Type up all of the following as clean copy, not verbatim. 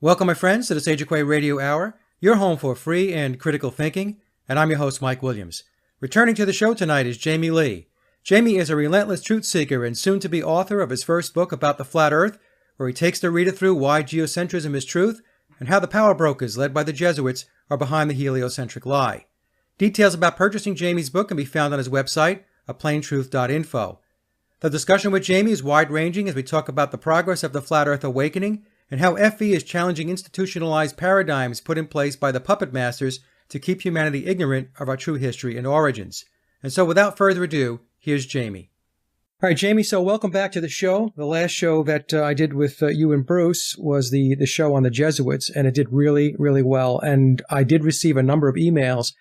Welcome, my friends, to the Sage of Quay Radio Hour, your home for free and critical thinking, and I'm your host, Mike Williams. Returning to the show tonight is Jamie Lee. Jamie is a relentless truth seeker and soon-to-be author of his first book about the flat Earth, where he takes the reader through why geocentrism is truth and how the power brokers led by the Jesuits are behind the heliocentric lie. Details about purchasing Jamie's book can be found on his website, aplaintruth.info. The discussion with Jamie is wide-ranging as we talk about the progress of the flat Earth awakening and how FE is challenging institutionalized paradigms put in place by the puppet masters to keep humanity ignorant of our true history and origins. And so without further ado, here's Jamie. All right, Jamie, so welcome back to the show. The last show that I did with you and Bruce was the show on the Jesuits, and it did really, really well. And I did receive a number of emails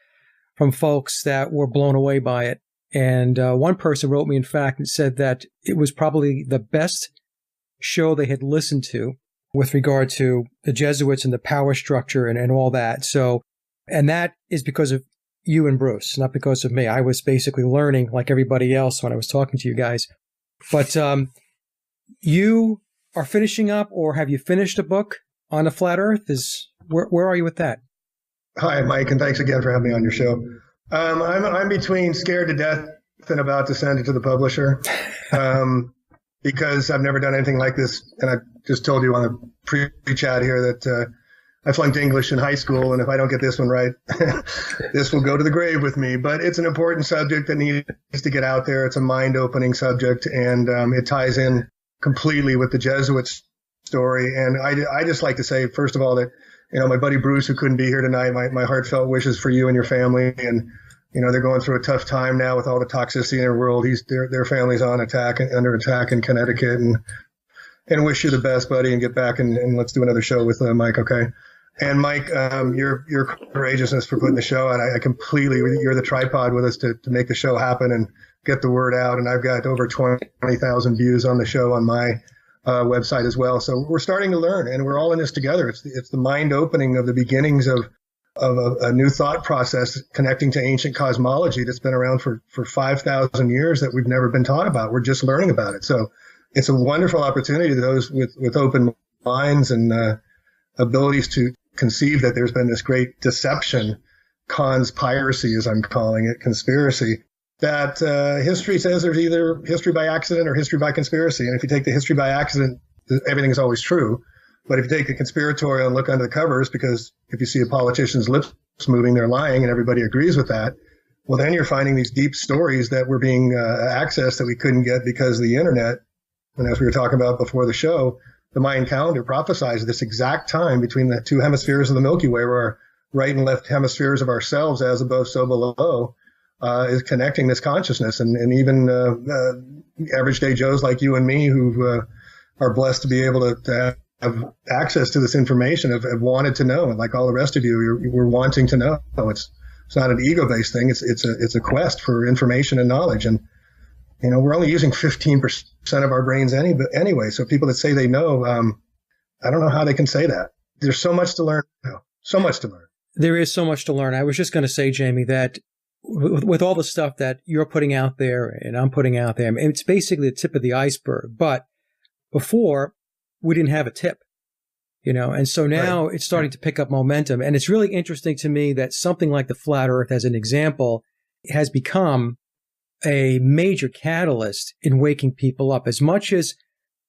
from folks that were blown away by it. And one person wrote me, in fact, and said that it was probably the best show they had listened to with regard to the Jesuits and the power structure and all that. So, and that is because of you and Bruce, not because of me. I was basically learning like everybody else when I was talking to you guys. But you are finishing up, or have you finished a book on the flat Earth? Where are you with that? Hi, Mike, and thanks again for having me on your show. I'm between scared to death and about to send it to the publisher. Because I've never done anything like this. And I just told you on the pre-chat here that I flunked English in high school. And if I don't get this one right, this will go to the grave with me. But it's an important subject that needs to get out there. It's a mind-opening subject, and it ties in completely with the Jesuits story. And I just like to say, first of all, that, my buddy Bruce, who couldn't be here tonight, my heartfelt wishes for you and your family. And they're going through a tough time now with all the toxicity in their world. Their family's under attack in Connecticut, and wish you the best, buddy, and get back and let's do another show with Mike, okay? And Mike, your courageousness for putting the show out, I completely, you're the tripod with us to make the show happen and get the word out. And I've got over 20,000 views on the show on my website as well. So we're starting to learn, and we're all in this together. It's the mind opening of the beginnings of a new thought process connecting to ancient cosmology that's been around for 5,000 years that we've never been taught about. We're just learning about it. So it's a wonderful opportunity to those with open minds and abilities to conceive that there's been this great deception, conspiracy, as I'm calling it, conspiracy, that history says there's either history by accident or history by conspiracy. And if you take the history by accident, everything is always true. But if you take the conspiratorial and look under the covers, because if you see a politician's lips moving, they're lying, and everybody agrees with that, well, then you're finding these deep stories that were being accessed that we couldn't get because of the internet. And as we were talking about before the show, the Mayan calendar prophesies this exact time between the two hemispheres of the Milky Way, where our right and left hemispheres of ourselves, as above, so below, is connecting this consciousness. And even average day Joes like you and me who are blessed to be able to have access to this information have wanted to know, and like all the rest of you, we're wanting to know. It's not an ego-based thing. It's a quest for information and knowledge. And we're only using 15% of our brains anyway. So people that say they know, I don't know how they can say that. There's so much to learn. So much to learn. There is so much to learn. I was just going to say, Jamie, that with all the stuff that you're putting out there and I'm putting out there, I mean, it's basically the tip of the iceberg. But before, we didn't have a tip, and so now It's starting to pick up momentum. And it's really interesting to me that something like the flat Earth, as an example, has become a major catalyst in waking people up. As much as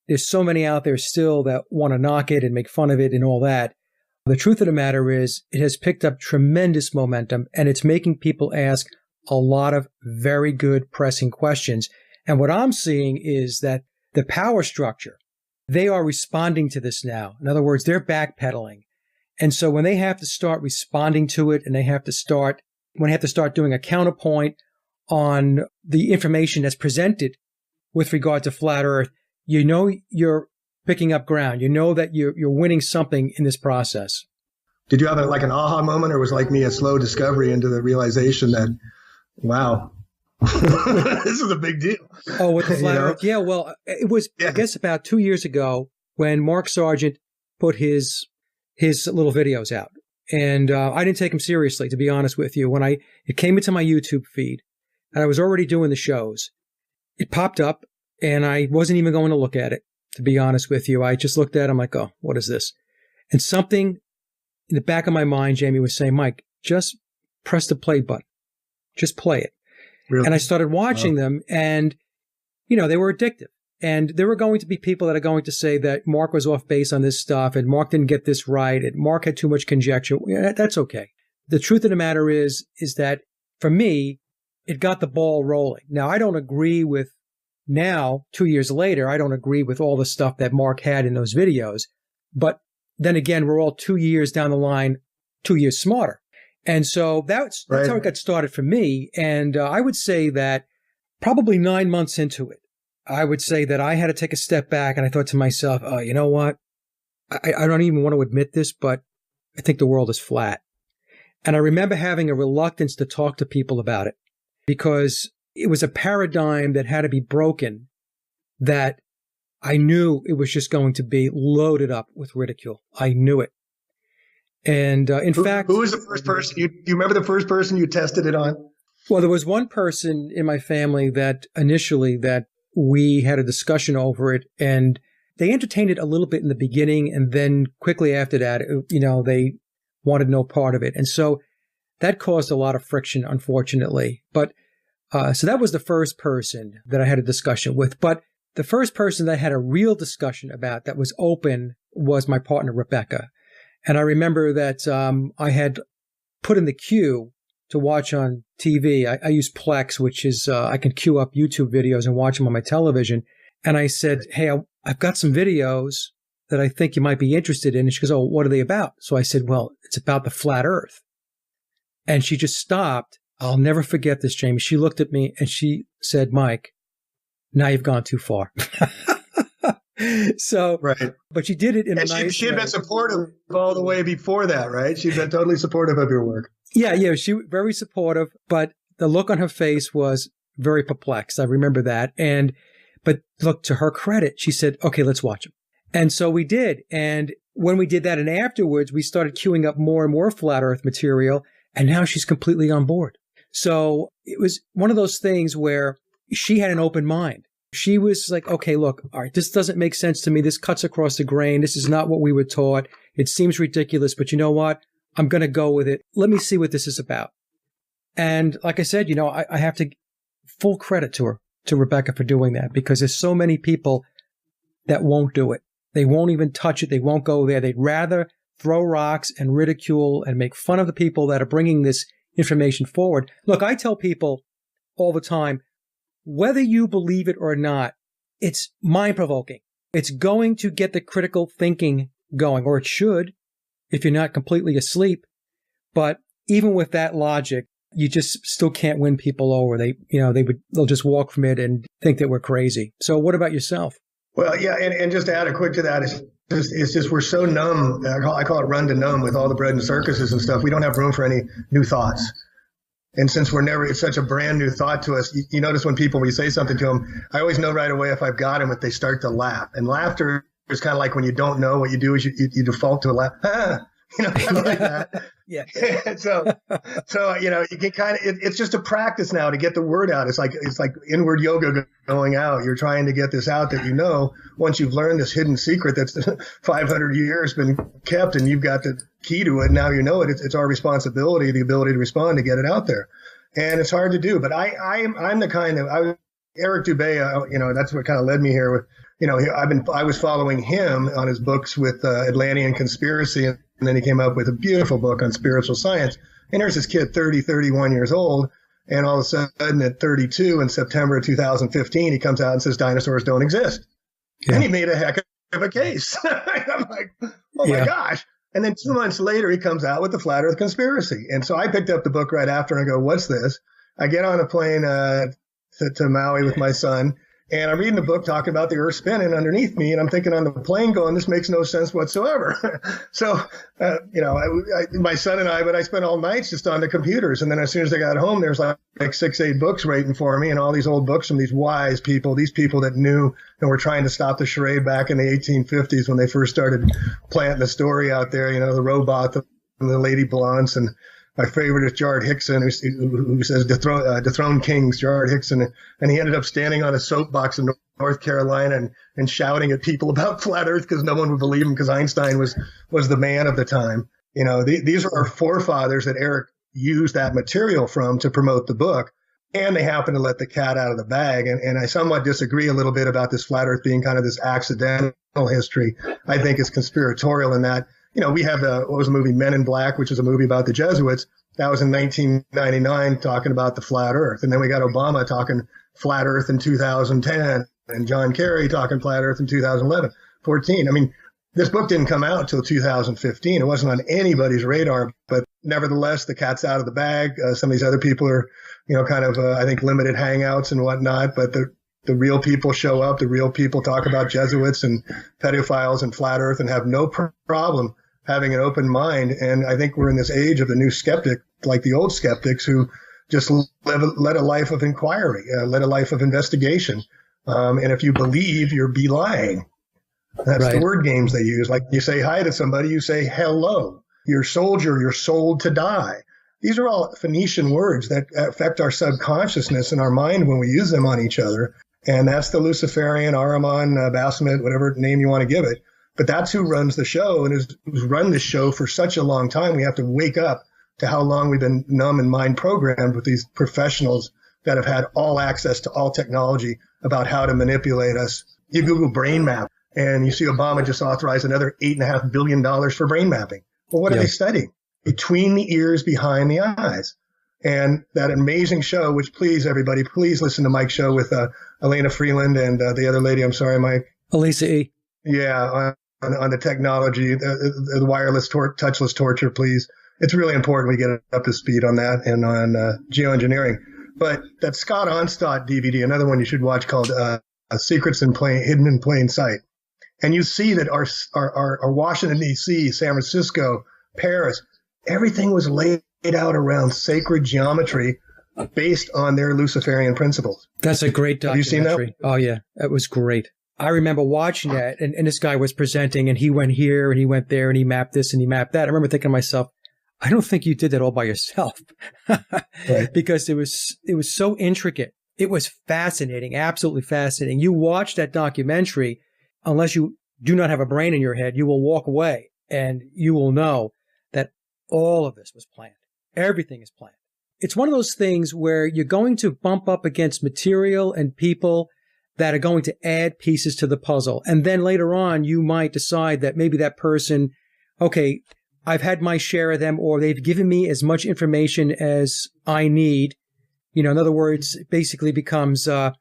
there's so many out there still that want to knock it and make fun of it and all that, the truth of the matter is it has picked up tremendous momentum, and it's making people ask a lot of very good pressing questions. And what I'm seeing is that the power structure, they are responding to this now. In other words, they're backpedaling. And so when they have to start responding to it, and they have to start doing a counterpoint on the information that's presented with regard to flat Earth, you're picking up ground. You know that you're winning something in this process. Did you have an aha moment, or was like me a slow discovery into the realization that, wow, this is a big deal? Oh, with the flat Earth? Yeah, well, it was, I guess, about 2 years ago when Mark Sargent put his little videos out. And I didn't take him seriously, to be honest with you. When it came into my YouTube feed, and I was already doing the shows, it popped up, and I wasn't even going to look at it, to be honest with you. I just looked at it, I'm like, oh, what is this? And something in the back of my mind, Jamie, was saying, Mike, just press the play button. Just play it. Really? And I started watching them, and, they were addictive. And there were going to be people that are going to say that Mark was off base on this stuff, and Mark didn't get this right, and Mark had too much conjecture. That's okay. The truth of the matter is that for me, it got the ball rolling. Now, I don't agree with now, 2 years later, I don't agree with all the stuff that Mark had in those videos. But then again, we're all 2 years down the line, 2 years smarter. And so that's how it got started for me. And I would say that probably 9 months into it, I would say that I had to take a step back, and I thought to myself, oh, you know what? I don't even want to admit this, but I think the world is flat. And I remember having a reluctance to talk to people about it because it was a paradigm that had to be broken, that I knew it was just going to be loaded up with ridicule. I knew it. And in fact, who was the first person you remember the first person you tested it on? Well, there was one person in my family that initially that we had a discussion over it, and they entertained it a little bit in the beginning, and then quickly after that, they wanted no part of it. And so that caused a lot of friction, unfortunately. But so that was the first person that I had a discussion with. But the first person that I had a real discussion about that was open was my partner, Rebecca. And I remember that I had put in the queue to watch on TV. I use Plex, which is I can queue up YouTube videos and watch them on my television. And I said, hey, I've got some videos that I think you might be interested in. And she goes, oh, what are they about? So I said, well, it's about the flat earth. And she just stopped. I'll never forget this, Jamie. She looked at me and she said, Mike, now you've gone too far. So, right. But she did it in a nice way. She had been supportive all the way before that, right? She'd been totally supportive of your work. Yeah. She was very supportive, but the look on her face was very perplexed. I remember that. But look, to her credit, she said, okay, let's watch them. And so we did. And when we did that and afterwards, we started queuing up more and more flat earth material. And now she's completely on board. So it was one of those things where she had an open mind. She was like, okay, look, all right, this doesn't make sense to me. This cuts across the grain. This is not what we were taught. It seems ridiculous, but you know what? I'm going to go with it. Let me see what this is about. And like I said, I have to full credit to her, to Rebecca, for doing that, because there's so many people that won't do it. They won't even touch it. They won't go there. They'd rather throw rocks and ridicule and make fun of the people that are bringing this information forward. Look, I tell people all the time, whether you believe it or not, it's mind-provoking. It's going to get the critical thinking going, or it should, if you're not completely asleep. But even with that logic, you just still can't win people over. They'll just walk from it and think that we're crazy. So what about yourself? Well, yeah, and just to add a quick to that, it's just we're so numb. I call it run to numb with all the bread and circuses and stuff. We don't have room for any new thoughts. And since it's such a brand new thought to us, you notice when you say something to them, I always know right away if I've got them, if they start to laugh. And laughter is kind of like when you don't know what you do is you default to a laugh. Kind of like that. Yeah. so, you can kind of, it's just a practice now to get the word out. It's like inward yoga going out. You're trying to get this out that, once you've learned this hidden secret that's 500 years been kept and you've got the key to it. Now you know it. It's our responsibility, the ability to respond, to get it out there. And it's hard to do. But I'm the kind of, Eric Dubé, that's what kind of led me here with, I was following him on his books with Atlantean Conspiracy, and then he came up with a beautiful book on spiritual science. And here's this kid, 31 years old, and all of a sudden at 32 in September of 2015, he comes out and says dinosaurs don't exist. Yeah. And he made a heck of a case. I'm like, oh my gosh. And then 2 months later, he comes out with the Flat Earth Conspiracy. And so I picked up the book right after and I go, what's this? I get on a plane to Maui with my son. And I'm reading the book talking about the Earth spinning underneath me, and I'm thinking on the plane going, this makes no sense whatsoever. So, my son and I spent all nights just on the computers. And then as soon as I got home, there's like 6-8 books waiting for me, and all these old books from these wise people, these people that knew and were trying to stop the charade back in the 1850s when they first started planting the story out there, the robot, the lady blunts, and my favorite is Jared Hickson, who says dethrone kings, Jared Hickson. And he ended up standing on a soapbox in North Carolina and shouting at people about flat Earth because no one would believe him because Einstein was the man of the time. You know, these are our forefathers that Eric used that material from to promote the book. And they happen to let the cat out of the bag. And I somewhat disagree a little bit about this flat Earth being kind of this accidental history. I think it's conspiratorial in that, you know, we have what was the movie Men in Black, which is a movie about the Jesuits. That was in 1999 talking about the flat Earth. And then we got Obama talking flat Earth in 2010 and John Kerry talking flat Earth in 14. I mean, this book didn't come out until 2015. It wasn't on anybody's radar, but nevertheless, the cat's out of the bag. Some of these other people are, you know, kind of, I think, limited hangouts and whatnot, but the real people show up. The real people talk about Jesuits and pedophiles and flat Earth and have no problem having an open mind. And I think we're in this age of the new skeptic, like the old skeptics who just led a life of inquiry, led a life of investigation. And if you believe, you're lying. That's right. The word games they use. Like you say hi to somebody, you say hello. You're a soldier, you're sold to die. These are all Phoenician words that affect our subconsciousness and our mind when we use them on each other. And that's the Luciferian, Ahriman, Baphomet, whatever name you want to give it. But that's who runs the show and who's run this show for such a long time. We have to wake up to how long we've been numb and mind programmed with these professionals that have had all access to all technology about how to manipulate us. You Google brain map and you see Obama just authorized another $8.5 billion for brain mapping. Well, what are they studying? Between the ears, behind the eyes. And that amazing show, which please, everybody, please listen to Mike's show with Elena Freeland and the other lady. I'm sorry, Mike. Elisa E. Yeah, on the technology, the wireless, touchless torture, please. It's really important we get up to speed on that and on geoengineering. But that Scott Onstott DVD, another one you should watch called Secrets Hidden in Plain Sight. And you see that our Washington, D.C., San Francisco, Paris, everything was laid out around sacred geometry based on their Luciferian principles. That's a great documentary. Have you seen that? Oh, yeah. That was great. I remember watching that, and this guy was presenting, and he went here, and he went there, and he mapped this, and he mapped that. I remember thinking to myself, I don't think you did that all by yourself. Right. Because it was so intricate. It was fascinating, absolutely fascinating. You watch that documentary, unless you do not have a brain in your head, you will walk away, and you will know that all of this was planned. Everything is planned. It's one of those things where you're going to bump up against material and people that are going to add pieces to the puzzle. And then later on, you might decide that maybe that person, okay, I've had my share of them, or they've given me as much information as I need. You know, in other words, it basically becomes, I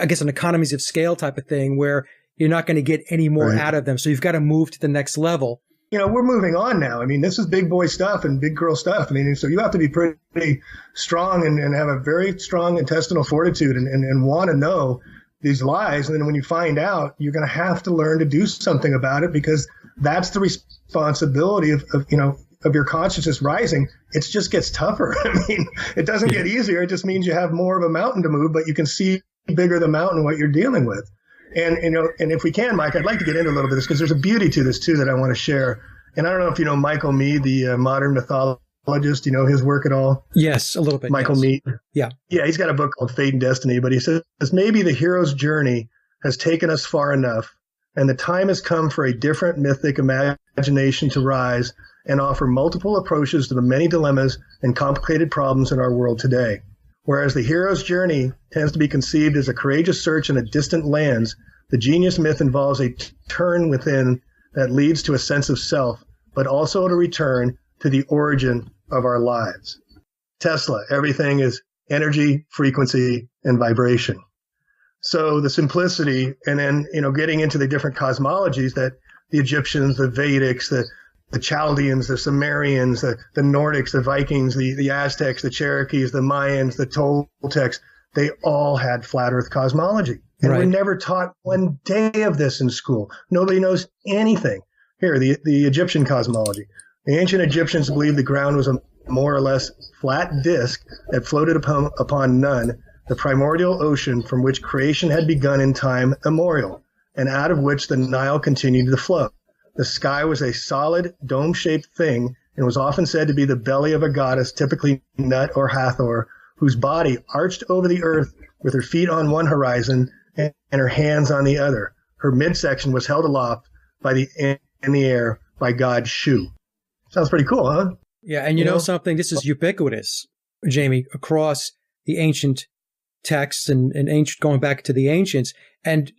guess, an economies of scale type of thing where you're not going to get any more out of them. So you've got to move to the next level. You know, we're moving on now. I mean, this is big boy stuff and big girl stuff. I mean, so you have to be pretty strong and have a very strong intestinal fortitude and want to know these lies. And then when you find out, you're going to have to learn to do something about it, because that's the responsibility of your consciousness rising. It just gets tougher. I mean, it doesn't get easier. It just means you have more of a mountain to move, but you can see bigger the mountain what you're dealing with. And, you know, and if we can, Mike, I'd like to get into a little bit of this, because there's a beauty to this, too, that I want to share. And I don't know if you know Michael Meade, the modern mythologist, you know his work at all? Yes, a little bit. Michael Meade. Yeah. Yeah, he's got a book called Fate and Destiny, but he says maybe the hero's journey has taken us far enough, and the time has come for a different mythic imagination to rise and offer multiple approaches to the many dilemmas and complicated problems in our world today. Whereas the hero's journey tends to be conceived as a courageous search in a distant lands, the genius myth involves a turn within that leads to a sense of self, but also to return to the origin of our lives. Tesla, everything is energy, frequency, and vibration. So the simplicity, and then, you know, getting into the different cosmologies that the Egyptians, the Vedics, the Chaldeans, the Sumerians, the Nordics, the Vikings, the Aztecs, the Cherokees, the Mayans, the Toltecs, they all had flat earth cosmology. And we're never taught one day of this in school. Nobody knows anything. Here, the Egyptian cosmology. The ancient Egyptians believed the ground was a more or less flat disk that floated upon none, the primordial ocean from which creation had begun in time immemorial, and out of which the Nile continued to flow. The sky was a solid, dome-shaped thing, and was often said to be the belly of a goddess, typically Nut or Hathor, whose body arched over the earth with her feet on one horizon and her hands on the other. Her midsection was held aloft in the air by God's shoe. Sounds pretty cool, huh? Yeah, and you know something? This is ubiquitous, Jamie, across the ancient texts and ancient, going back to the ancients. And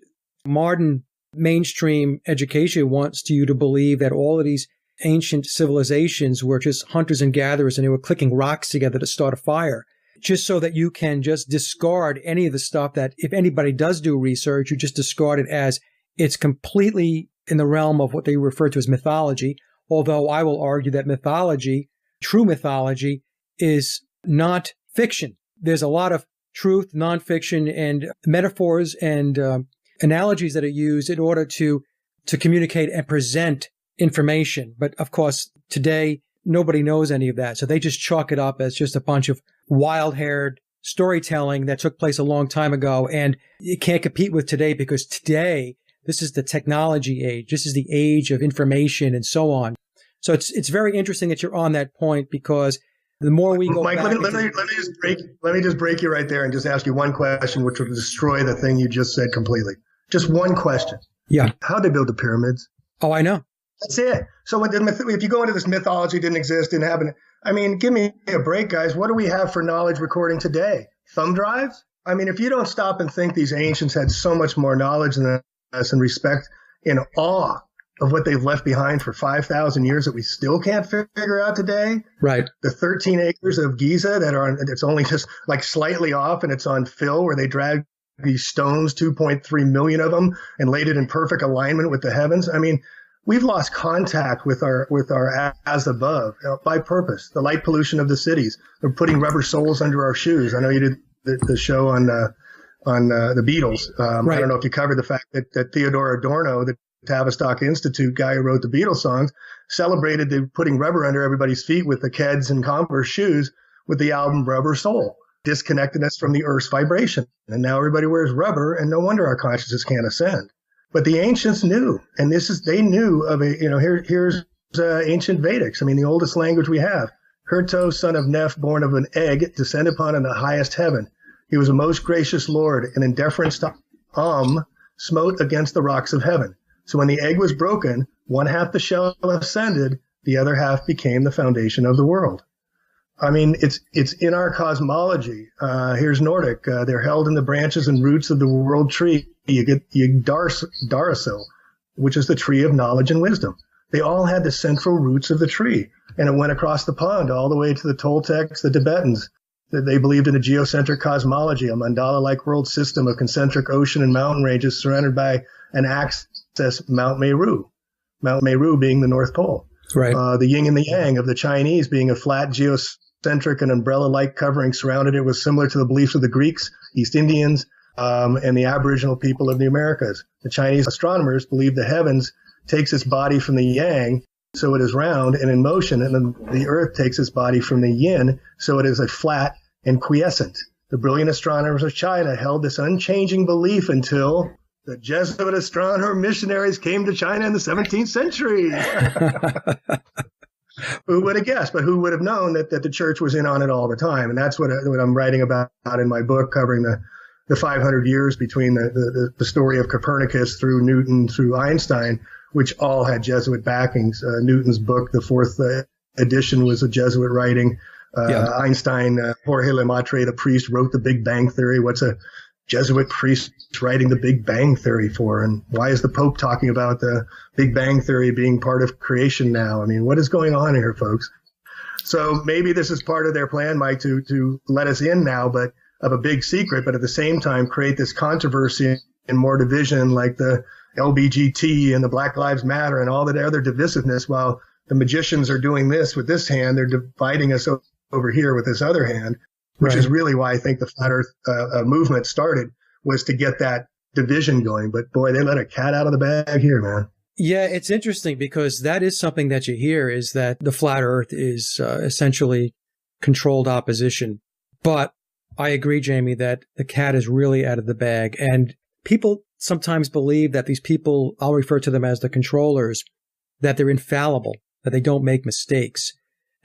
modern mainstream education wants you to believe that all of these ancient civilizations were just hunters and gatherers, and they were clicking rocks together to start a fire, just so that you can just discard any of the stuff that, if anybody does do research, you just discard it as it's completely in the realm of what they refer to as mythology. Although I will argue that mythology, true mythology, is not fiction. There's a lot of truth, nonfiction, and metaphors and analogies that are used in order to communicate and present information. But of course, today, nobody knows any of that. So they just chalk it up as just a bunch of wild-haired storytelling that took place a long time ago. And it can't compete with today, because today, this is the technology age. This is the age of information and so on. So it's very interesting that you're on that point, because the more we go Mike, back... let me just break you right there and just ask you one question, which will destroy the thing you just said completely. Just one question. Yeah. How'd they build the pyramids? Oh, I know. That's it. So if you go into this mythology, didn't exist, didn't happen. I mean, give me a break, guys. What do we have for knowledge recording today? Thumb drives? I mean, if you don't stop and think these ancients had so much more knowledge than us and respect and awe of what they've left behind for 5,000 years that we still can't figure out today. Right. The 13 acres of Giza it's only just like slightly off, and it's on fill, where they dragged these stones, 2.3 million of them, and laid it in perfect alignment with the heavens. I mean, we've lost contact with our as above by purpose. The light pollution of the cities. They're putting rubber soles under our shoes. I know you did the show on the Beatles. Right. I don't know if you covered the fact that Theodore Adorno, the Tavistock Institute guy who wrote the Beatles songs, celebrated the putting rubber under everybody's feet with the Keds and Converse shoes with the album Rubber Soul, disconnected us from the Earth's vibration. And now everybody wears rubber, and no wonder our consciousness can't ascend. But the ancients knew, and they knew of here's ancient Vedics. I mean, the oldest language we have. Herto, son of Neph, born of an egg, descended upon in the highest heaven. He was a most gracious Lord, and in deference to smote against the rocks of heaven. So when the egg was broken, one half the shell ascended, the other half became the foundation of the world. I mean, it's in our cosmology. Here's Nordic. They're held in the branches and roots of the world tree. You get Darasil, which is the tree of knowledge and wisdom. They all had the central roots of the tree, and it went across the pond all the way to the Toltecs, the Tibetans. They believed in a geocentric cosmology, a mandala-like world system of concentric ocean and mountain ranges surrounded by an axis, Mount Meru being the North Pole. Right. The yin and the yang of the Chinese being a flat geocentric and umbrella-like covering surrounded it was similar to the beliefs of the Greeks, East Indians, and the Aboriginal people of the Americas. The Chinese astronomers believed the heavens takes its body from the yang, so it is round and in motion, and then the earth takes its body from the yin, so it is a flat and quiescent. The brilliant astronomers of China held this unchanging belief until the Jesuit astronomer missionaries came to China in the 17th century. Who would have guessed? But who would have known that the church was in on it all the time? And that's what I'm writing about in my book, covering the 500 years between the story of Copernicus through Newton through Einstein, which all had Jesuit backings. Newton's book, the fourth edition, was a Jesuit writing. Einstein, Jorge Lemaitre, the priest, wrote the Big Bang Theory. What's a Jesuit priest writing the Big Bang Theory for? And why is the Pope talking about the Big Bang Theory being part of creation now? I mean, what is going on here, folks? So maybe this is part of their plan, Mike, to let us in now, but of a big secret, but at the same time create this controversy and more division, like the LBGT and the Black Lives Matter and all that other divisiveness, while the magicians are doing this with this hand, they're dividing us over here with this other hand. Which is really why I think the Flat Earth movement started, was to get that division going. But boy, they let a cat out of the bag here, man. Yeah, it's interesting, because that is something that you hear, is that the Flat Earth is essentially controlled opposition. But I agree, Jamie, that the cat is really out of the bag. And people sometimes believe that these people, I'll refer to them as the controllers, that they're infallible, that they don't make mistakes.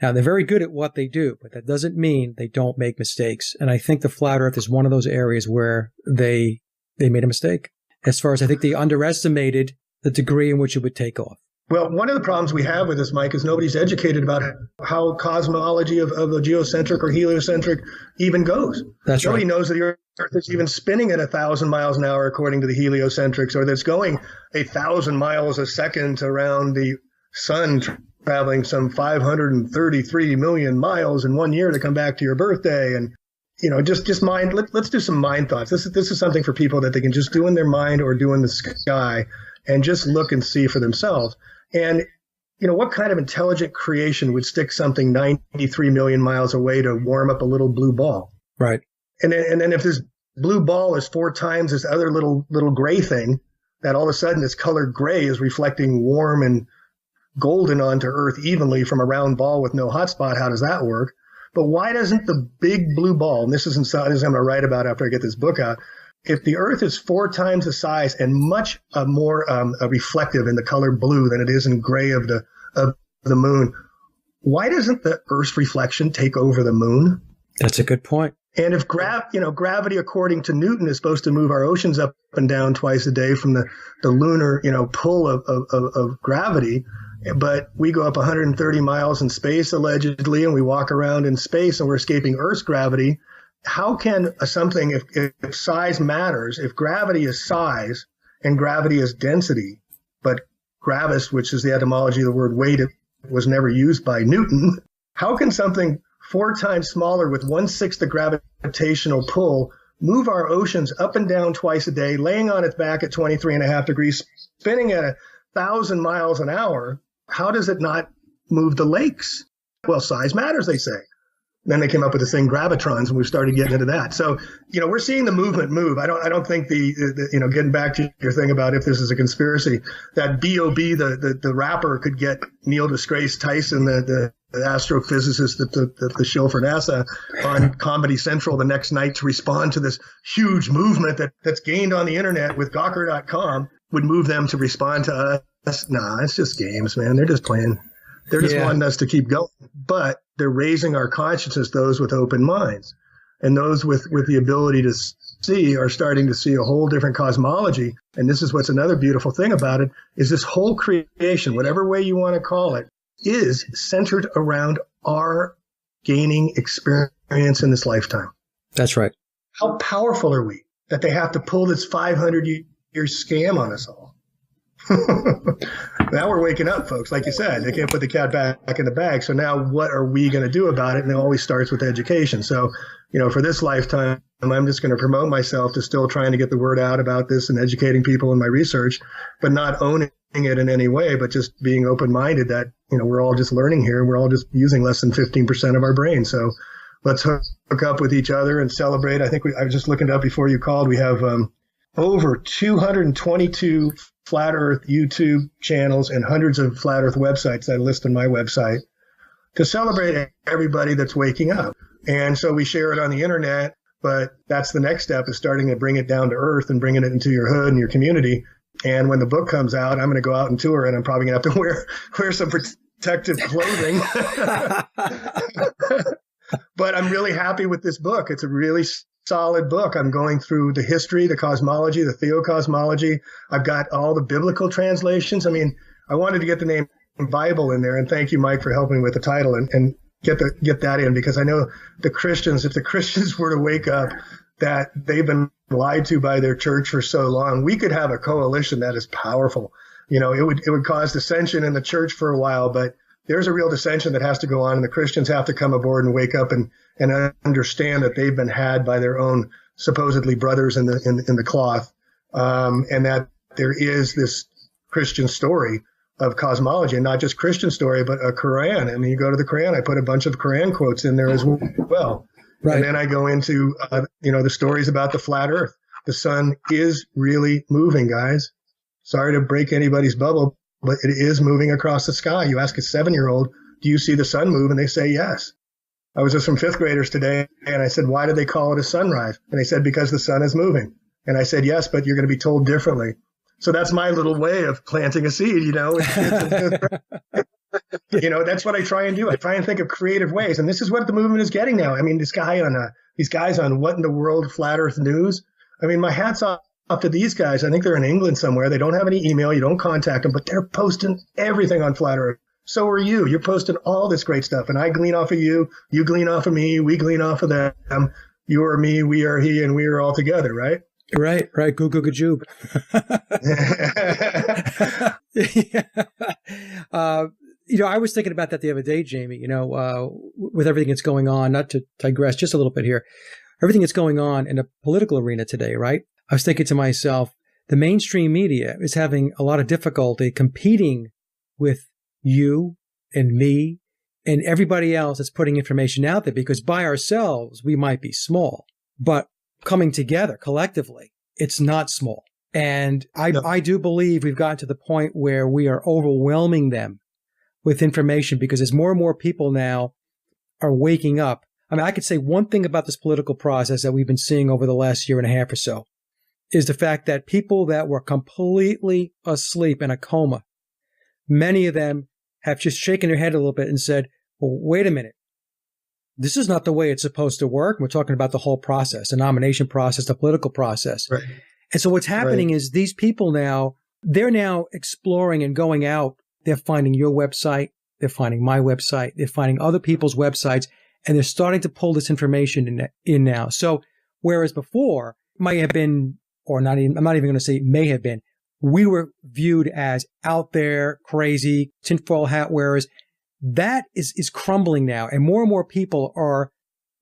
Now, they're very good at what they do, but that doesn't mean they don't make mistakes. And I think the flat earth is one of those areas where they made a mistake. As far as I think they underestimated the degree in which it would take off. Well, one of the problems we have with this, Mike, is nobody's educated about how cosmology of a geocentric or heliocentric even goes. That's Nobody right. knows that the Earth is even spinning at 1,000 miles an hour according to the heliocentrics, or that's going 1,000 miles a second around the sun, traveling some 533 million miles in 1 year to come back to your birthday. And, just mind, let's do some mind thoughts. This is something for people that they can just do in their mind or do in the sky and just look and see for themselves. And, what kind of intelligent creation would stick something 93 million miles away to warm up a little blue ball? Right. And then if this blue ball is 4 times this other little gray thing, that all of a sudden this colored gray is reflecting warm and golden onto Earth evenly from a round ball with no hot spot, how does that work? But why doesn't the big blue ball, and this is something I'm going to write about after I get this book out, if the Earth is 4 times the size and much more reflective in the color blue than it is in gray of the moon, why doesn't the Earth's reflection take over the moon? That's a good point. And if gravity, according to Newton, is supposed to move our oceans up and down twice a day from the lunar, pull of gravity, but we go up 130 miles in space allegedly, and we walk around in space and we're escaping Earth's gravity. How can something, if size matters, if gravity is size and gravity is density, but gravis, which is the etymology of the word weight, it was never used by Newton, how can something 4 times smaller with 1/6 the gravitational pull move our oceans up and down twice a day, laying on its back at 23.5 degrees, spinning at 1,000 miles an hour? How does it not move the lakes? Well, size matters, they say. Then they came up with this thing, gravitrons, and we started getting into that. So, we're seeing the movement move. I don't think getting back to your thing about if this is a conspiracy, that B.O.B., the rapper, could get Neil deGrasse Tyson, the astrophysicist, the show for NASA, on Comedy Central the next night to respond to this huge movement that's gained on the internet with Gawker.com, would move them to respond to us. Nah, it's just games, man. They're just playing. They're just wanting us to keep going. But they're raising our consciousness, those with open minds. And those with the ability to see are starting to see a whole different cosmology. And this is what's another beautiful thing about it, is this whole creation, whatever way you want to call it, is centered around our gaining experience in this lifetime. That's right. How powerful are we that they have to pull this 500-year scam on us all? Now we're waking up, folks. Like you said, they can't put the cat back in the bag. So now what are we going to do about it? And it always starts with education. So, for this lifetime, I'm just going to promote myself to still trying to get the word out about this and educating people in my research, but not owning it in any way, but just being open-minded that, we're all just learning here and we're all just using less than 15% of our brain. So let's hook up with each other and celebrate. I think I was just looking it up before you called. We have over 222 Flat Earth YouTube channels and hundreds of Flat Earth websites that I list on my website to celebrate everybody that's waking up. And so we share it on the internet, but that's the next step, is starting to bring it down to earth and bringing it into your hood and your community. And when the book comes out, I'm going to go out and tour, and I'm probably going to have to wear some protective clothing. But I'm really happy with this book. It's a really solid book. I'm going through the history, the cosmology, the theocosmology. I've got all the biblical translations. I mean, I wanted to get the name Bible in there, and thank you, Mike, for helping with the title and get that in, because I know the Christians, if the Christians were to wake up that they've been lied to by their church for so long, we could have a coalition that is powerful. It would cause dissension in the church for a while, but there's a real dissension that has to go on, and the Christians have to come aboard and wake up and understand that they've been had by their own supposedly brothers in the cloth, and that there is this Christian story of cosmology, and not just Christian story, but a Quran. I mean, you go to the Quran, I put a bunch of Quran quotes in there as well. Right. And then I go into, the stories about the flat earth. The sun is really moving, guys. Sorry to break anybody's bubble, but it is moving across the sky. You ask a 7-year-old, do you see the sun move? And they say yes. I was with some 5th graders today, and I said, why do they call it a sunrise? And they said, because the sun is moving. And I said, yes, but you're going to be told differently. So that's my little way of planting a seed, That's what I try and do. I try and think of creative ways. And this is what the movement is getting now. I mean, these guys on What in the World Flat Earth News. I mean, my hat's off to these guys. I think they're in England somewhere. They don't have any email. You don't contact them, but they're posting everything on Flat Earth. So are you. You're posting all this great stuff. And I glean off of you. You glean off of me. We glean off of them. You are me. We are he. And we are all together, right? Right. Goo goo gajoob. I was thinking about that the other day, Jamie, with everything that's going on, not to digress just a little bit here, everything that's going on in the political arena today, right? I was thinking to myself, the mainstream media is having a lot of difficulty competing with you and me and everybody else that's putting information out there, because by ourselves, we might be small, but coming together collectively, it's not small. And I do believe we've gotten to the point where we are overwhelming them with information, because as more and more people now are waking up. I mean, I could say one thing about this political process that we've been seeing over the last year and a half or so is the fact that people that were completely asleep in a coma, many of them have just shaken their head a little bit and said, well, wait a minute. This is not the way it's supposed to work. We're talking about the whole process, the nomination process, the political process. Right. And so what's happening is these people now, they're now exploring and going out. They're finding your website. They're finding my website. They're finding other people's websites, and they're starting to pull this information in now. So whereas before might have been, or not even, I'm not even going to say may have been, we were viewed as out there, crazy, tinfoil hat wearers. That is crumbling now. And more people are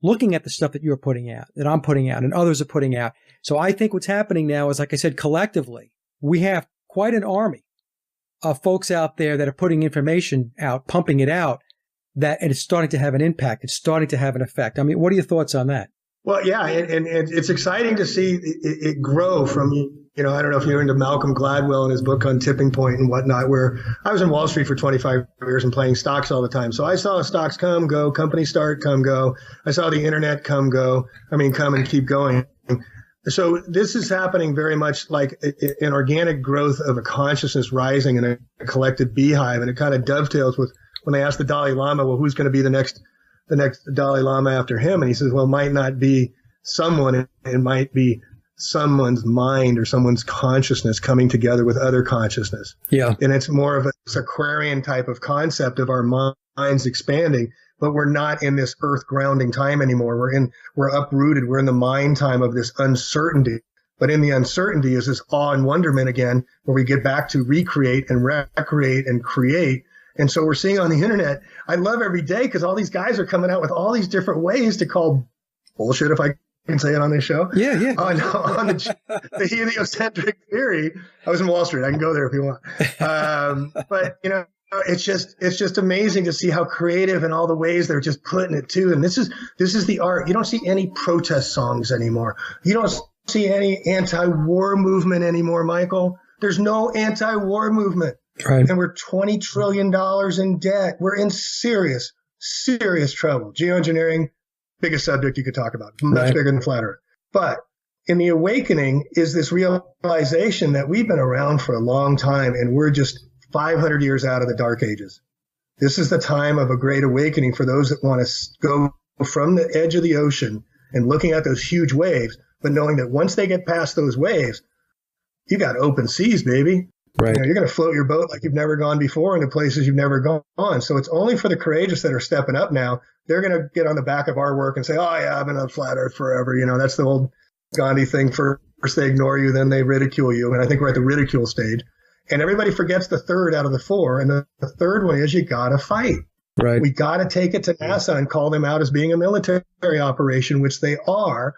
looking at the stuff that you're putting out, that I'm putting out, and others are putting out. So I think what's happening now is, like I said, collectively, we have quite an army of folks out there that are putting information out, pumping it out, and it's starting to have an impact. It's starting to have an effect. I mean, what are your thoughts on that? Well, yeah, and it's exciting to see it grow from, I don't know if you're into Malcolm Gladwell and his book on tipping point and whatnot, where I was in Wall Street for 25 years and playing stocks all the time. So I saw stocks come, go, companies start, come, go. I saw the internet come, go. I mean, come and keep going. So this is happening very much like an organic growth of a consciousness rising in a collective beehive. And it kind of dovetails with when they asked the Dalai Lama, well, who's going to be the next Dalai Lama after him? And he says, well, it might not be someone, it might be someone's mind or someone's consciousness coming together with other consciousness. Yeah. And it's more of this Aquarian type of concept of our minds expanding, but we're not in this earth grounding time anymore. We're uprooted. We're in the mind time of this uncertainty. But in the uncertainty is this awe and wonderment again, where we get back to recreate and recreate and create. And so we're seeing on the internet, I love every day because all these guys are coming out with all these different ways to call bullshit, if I can say it on this show. Yeah. On the heliocentric theory. I was in Wall Street. I can go there if you want. But, it's just amazing to see how creative and all the ways they're just putting it too. And this is the art. You don't see any protest songs anymore. You don't see any anti-war movement anymore, Michael. There's no anti-war movement. Right. And we're $20 trillion in debt. We're in serious trouble. Geoengineering, biggest subject you could talk about, much bigger than flat earth. But in the awakening is this realization that we've been around for a long time and we're just 500 years out of the dark ages. This is the time of a great awakening for those that want to go from the edge of the ocean and looking at those huge waves, but knowing that once they get past those waves, you got open seas, baby. Right. You're going to float your boat like you've never gone before into places you've never gone. So it's only for the courageous that are stepping up now. They're going to get on the back of our work and say, oh, yeah, I've been on flat earth forever. That's the old Gandhi thing. First they ignore you, then they ridicule you. And I think we're at the ridicule stage. And everybody forgets the third out of the four. And the third one is you got to fight. Right. We got to take it to NASA and call them out as being a military operation, which they are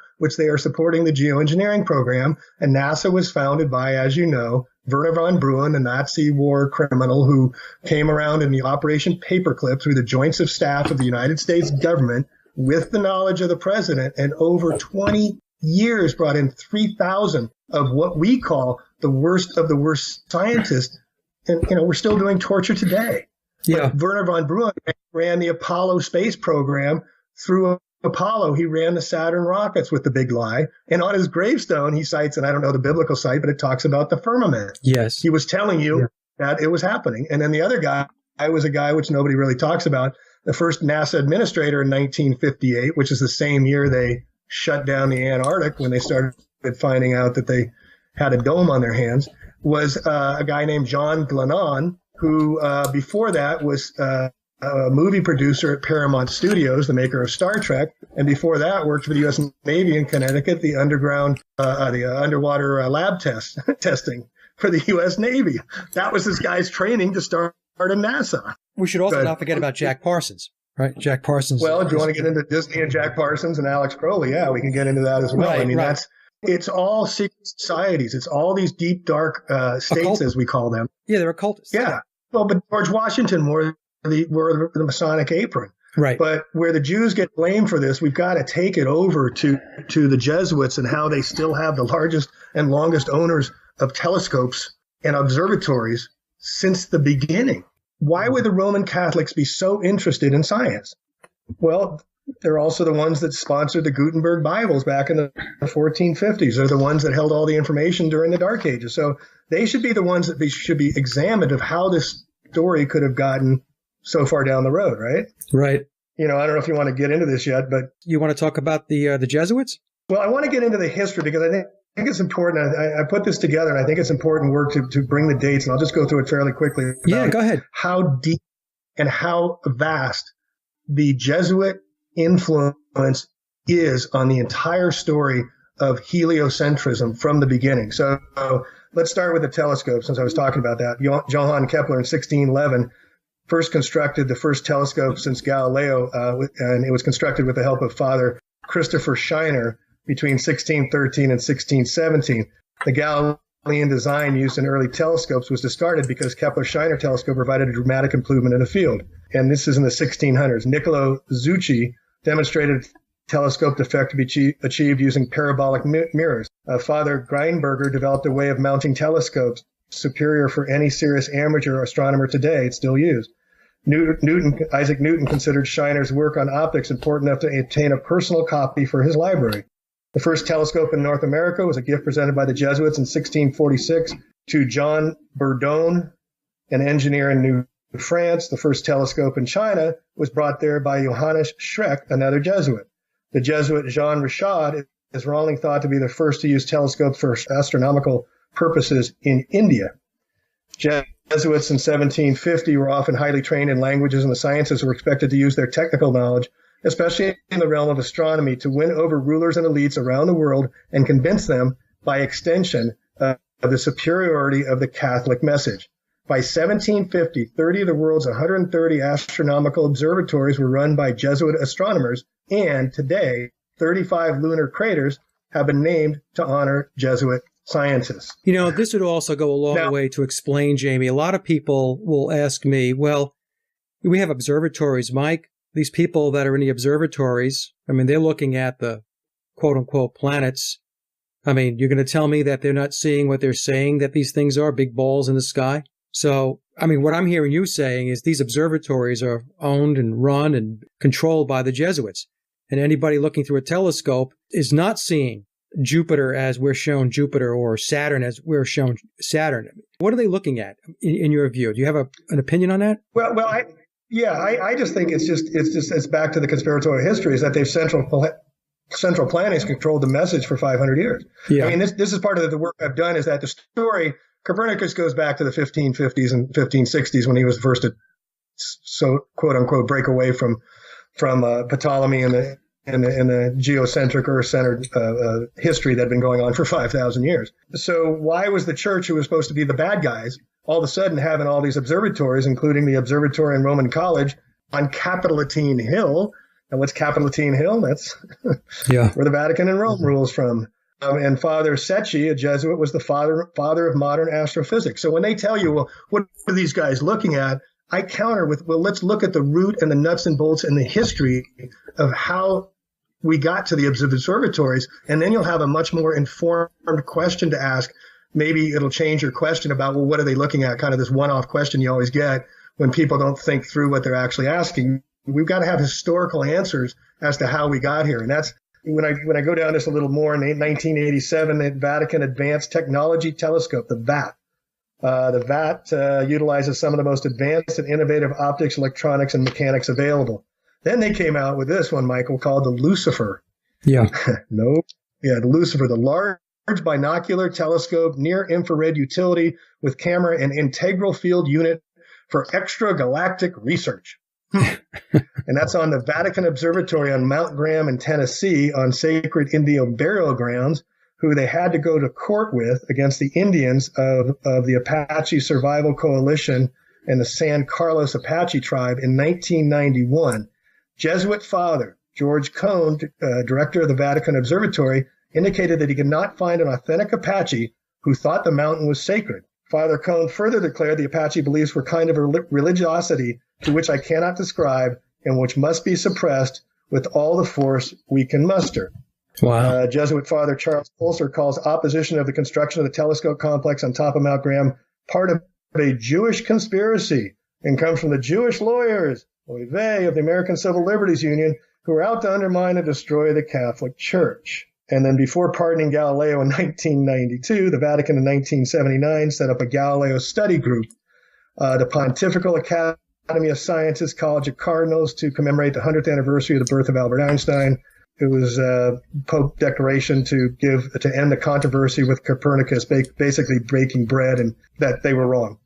supporting the geoengineering program. And NASA was founded by, as you know, Werner von Braun, a Nazi war criminal who came around in the Operation Paperclip through the joints of staff of the United States government with the knowledge of the president, and over 20 years brought in 3,000 of what we call the worst of the worst scientists. And, we're still doing torture today. Yeah. But Werner von Braun ran the Apollo space program. Through Apollo, he ran the Saturn rockets with the big lie. And on his gravestone, he cites, and I don't know the biblical site, but it talks about the firmament. Yes. He was telling you that it was happening. And then the other guy was a guy which nobody really talks about, the first NASA administrator in 1958, which is the same year they shut down the Antarctic when they started finding out that they had a dome on their hands, was a guy named John Glennon, who before that was a movie producer at Paramount Studios, the maker of Star Trek, and before that worked for the U.S. Navy in Connecticut, the underwater lab testing for the U.S. Navy. That was this guy's training to start in NASA. We should also not forget about Jack Parsons, right? Jack Parsons. Well, if you want to get into Disney and Jack Parsons and Alex Crowley, yeah, we can get into that as well. Right, I mean, right. it's all secret societies. It's all these deep, dark states, as we call them. Yeah, they're occultists. Yeah. Well, but George Washington wore the Masonic apron. Right. But where the Jews get blamed for this, we've got to take it over to the Jesuits and how they still have the largest and longest owners of telescopes and observatories since the beginning. Why would the Roman Catholics be so interested in science? Well, they're also the ones that sponsored the Gutenberg Bibles back in the 1450s. They're the ones that held all the information during the Dark Ages. So they should be the ones that should be examined of how this story could have gotten so far down the road, right? Right. You know, I don't know if you want to get into this yet, but you want to talk about the Jesuits? Well, I want to get into the history because I think it's important. I put this together, and I think it's important work to bring the dates, and I'll just go through it fairly quickly. Yeah, go ahead. How deep and how vast the Jesuit influence is on the entire story of heliocentrism from the beginning. So let's start with the telescope, since I was talking about that. Johann Kepler in 1611 first constructed the first telescope since Galileo, and it was constructed with the help of Father Christopher Scheiner between 1613 and 1617. The Galilean design used in early telescopes was discarded because Kepler-Scheiner telescope provided a dramatic improvement in the field. And this is in the 1600s. Niccolo Zucchi demonstrated telescope effect to be achieved using parabolic mirrors. Father Greinberger developed a way of mounting telescopes superior for any serious amateur astronomer today. It's still used. Isaac Newton considered Scheiner's work on optics important enough to obtain a personal copy for his library. The first telescope in North America was a gift presented by the Jesuits in 1646 to John Bourdon, an engineer in New France. The first telescope in China was brought there by Johannes Schreck, another Jesuit. The Jesuit Jean Richard is wrongly thought to be the first to use telescopes for astronomical purposes in India. Jesuits in 1750 were often highly trained in languages and the sciences, were expected to use their technical knowledge, especially in the realm of astronomy, to win over rulers and elites around the world and convince them, by extension, of the superiority of the Catholic message. By 1750, 30 of the world's 130 astronomical observatories were run by Jesuit astronomers, and today, 35 lunar craters have been named to honor Jesuit scientists. You know, this would also go a long way to explain, Jamie. A lot of people will ask me, well, we have observatories, Mike. These people that are in the observatories, I mean, they're looking at the quote-unquote planets. I mean, you're going to tell me that they're not seeing what they're saying that these things are, big balls in the sky? So, I mean, what I'm hearing you saying is these observatories are owned and run and controlled by the Jesuits. And anybody looking through a telescope is not seeing Jupiter as we're shown Jupiter or Saturn as we're shown Saturn. What are they looking at in your view? Do you have an opinion on that? I just think it's back to the conspiratorial history, is that they've central planning has controlled the message for 500 years. Yeah. I mean, this is part of the work I've done, is that the story, Copernicus goes back to the 1550s and 1560s when he was the first to, so quote unquote, break away from Ptolemy and the geocentric Earth-centered history that had been going on for 5,000 years. So why was the church, who was supposed to be the bad guys, all of a sudden having all these observatories, including the observatory in Roman College on Capitoline Hill? And what's Capitoline Hill? That's where the Vatican and Rome rules from. And Father Secchi, a Jesuit, was the father of modern astrophysics. So when they tell you, well, what are these guys looking at? I counter with, well, let's look at the root and the nuts and bolts and the history of how we got to the observatories, and then you'll have a much more informed question to ask. Maybe it'll change your question about, well, what are they looking at? Kind of this one-off question you always get when people don't think through what they're actually asking. We've got to have historical answers as to how we got here. And that's when I go down this a little more. In 1987, the Vatican Advanced Technology Telescope, the VAT, The VAT utilizes some of the most advanced and innovative optics, electronics, and mechanics available. Then they came out with this one, Michael, called the Lucifer. Yeah. No. Yeah, the Lucifer, the large binocular telescope, near-infrared utility with camera and integral field unit for extragalactic research. And that's on the Vatican Observatory on Mount Graham in Tennessee on sacred Indian burial grounds, who they had to go to court with against the Indians of the Apache Survival Coalition and the San Carlos Apache tribe in 1991. Jesuit father George Cone, director of the Vatican Observatory, indicated that he could not find an authentic Apache who thought the mountain was sacred. Father Cone further declared the Apache beliefs were kind of a religiosity to which I cannot describe and which must be suppressed with all the force we can muster. Wow. Jesuit Father Charles Pulser calls opposition of the construction of the telescope complex on top of Mount Graham part of a Jewish conspiracy and comes from the Jewish lawyers, oy vey, of the American Civil Liberties Union, who are out to undermine and destroy the Catholic Church. And then before pardoning Galileo in 1992, the Vatican in 1979 set up a Galileo study group, the Pontifical Academy of Sciences College of Cardinals, to commemorate the 100th anniversary of the birth of Albert Einstein. It was Pope declaration to end the controversy with Copernicus, basically breaking bread, and that they were wrong,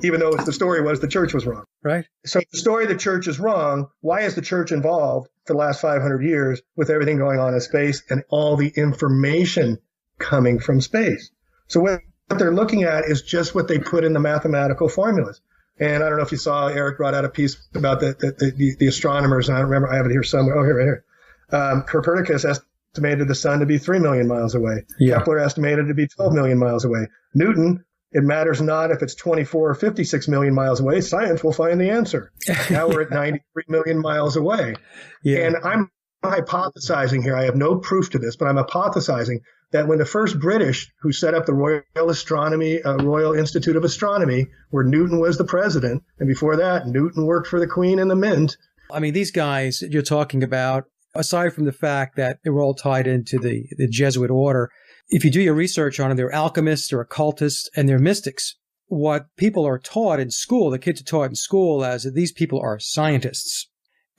even though the story was the church was wrong. Right. So the story the church is wrong. Why is the church involved for the last 500 years with everything going on in space and all the information coming from space? So what they're looking at is just what they put in the mathematical formulas. And I don't know if you saw, Eric brought out a piece about the astronomers, and I don't remember, I have it here somewhere. Oh, here, right here. Copernicus estimated the sun to be 3 million miles away. Yeah. Kepler estimated it to be 12 million miles away. Newton, it matters not if it's 24 or 56 million miles away. Science will find the answer. Now we're at 93 million miles away. Yeah. And I'm hypothesizing here. I have no proof to this, but I'm hypothesizing that when the first British who set up the Royal Institute of Astronomy, where Newton was the president, and before that, Newton worked for the Queen and the Mint. I mean, these guys you're talking about, aside from the fact that they were all tied into the Jesuit order, if you do your research on them, they're alchemists, they're occultists, and they're mystics. What people are taught in school, the kids are taught in school, as these people are scientists.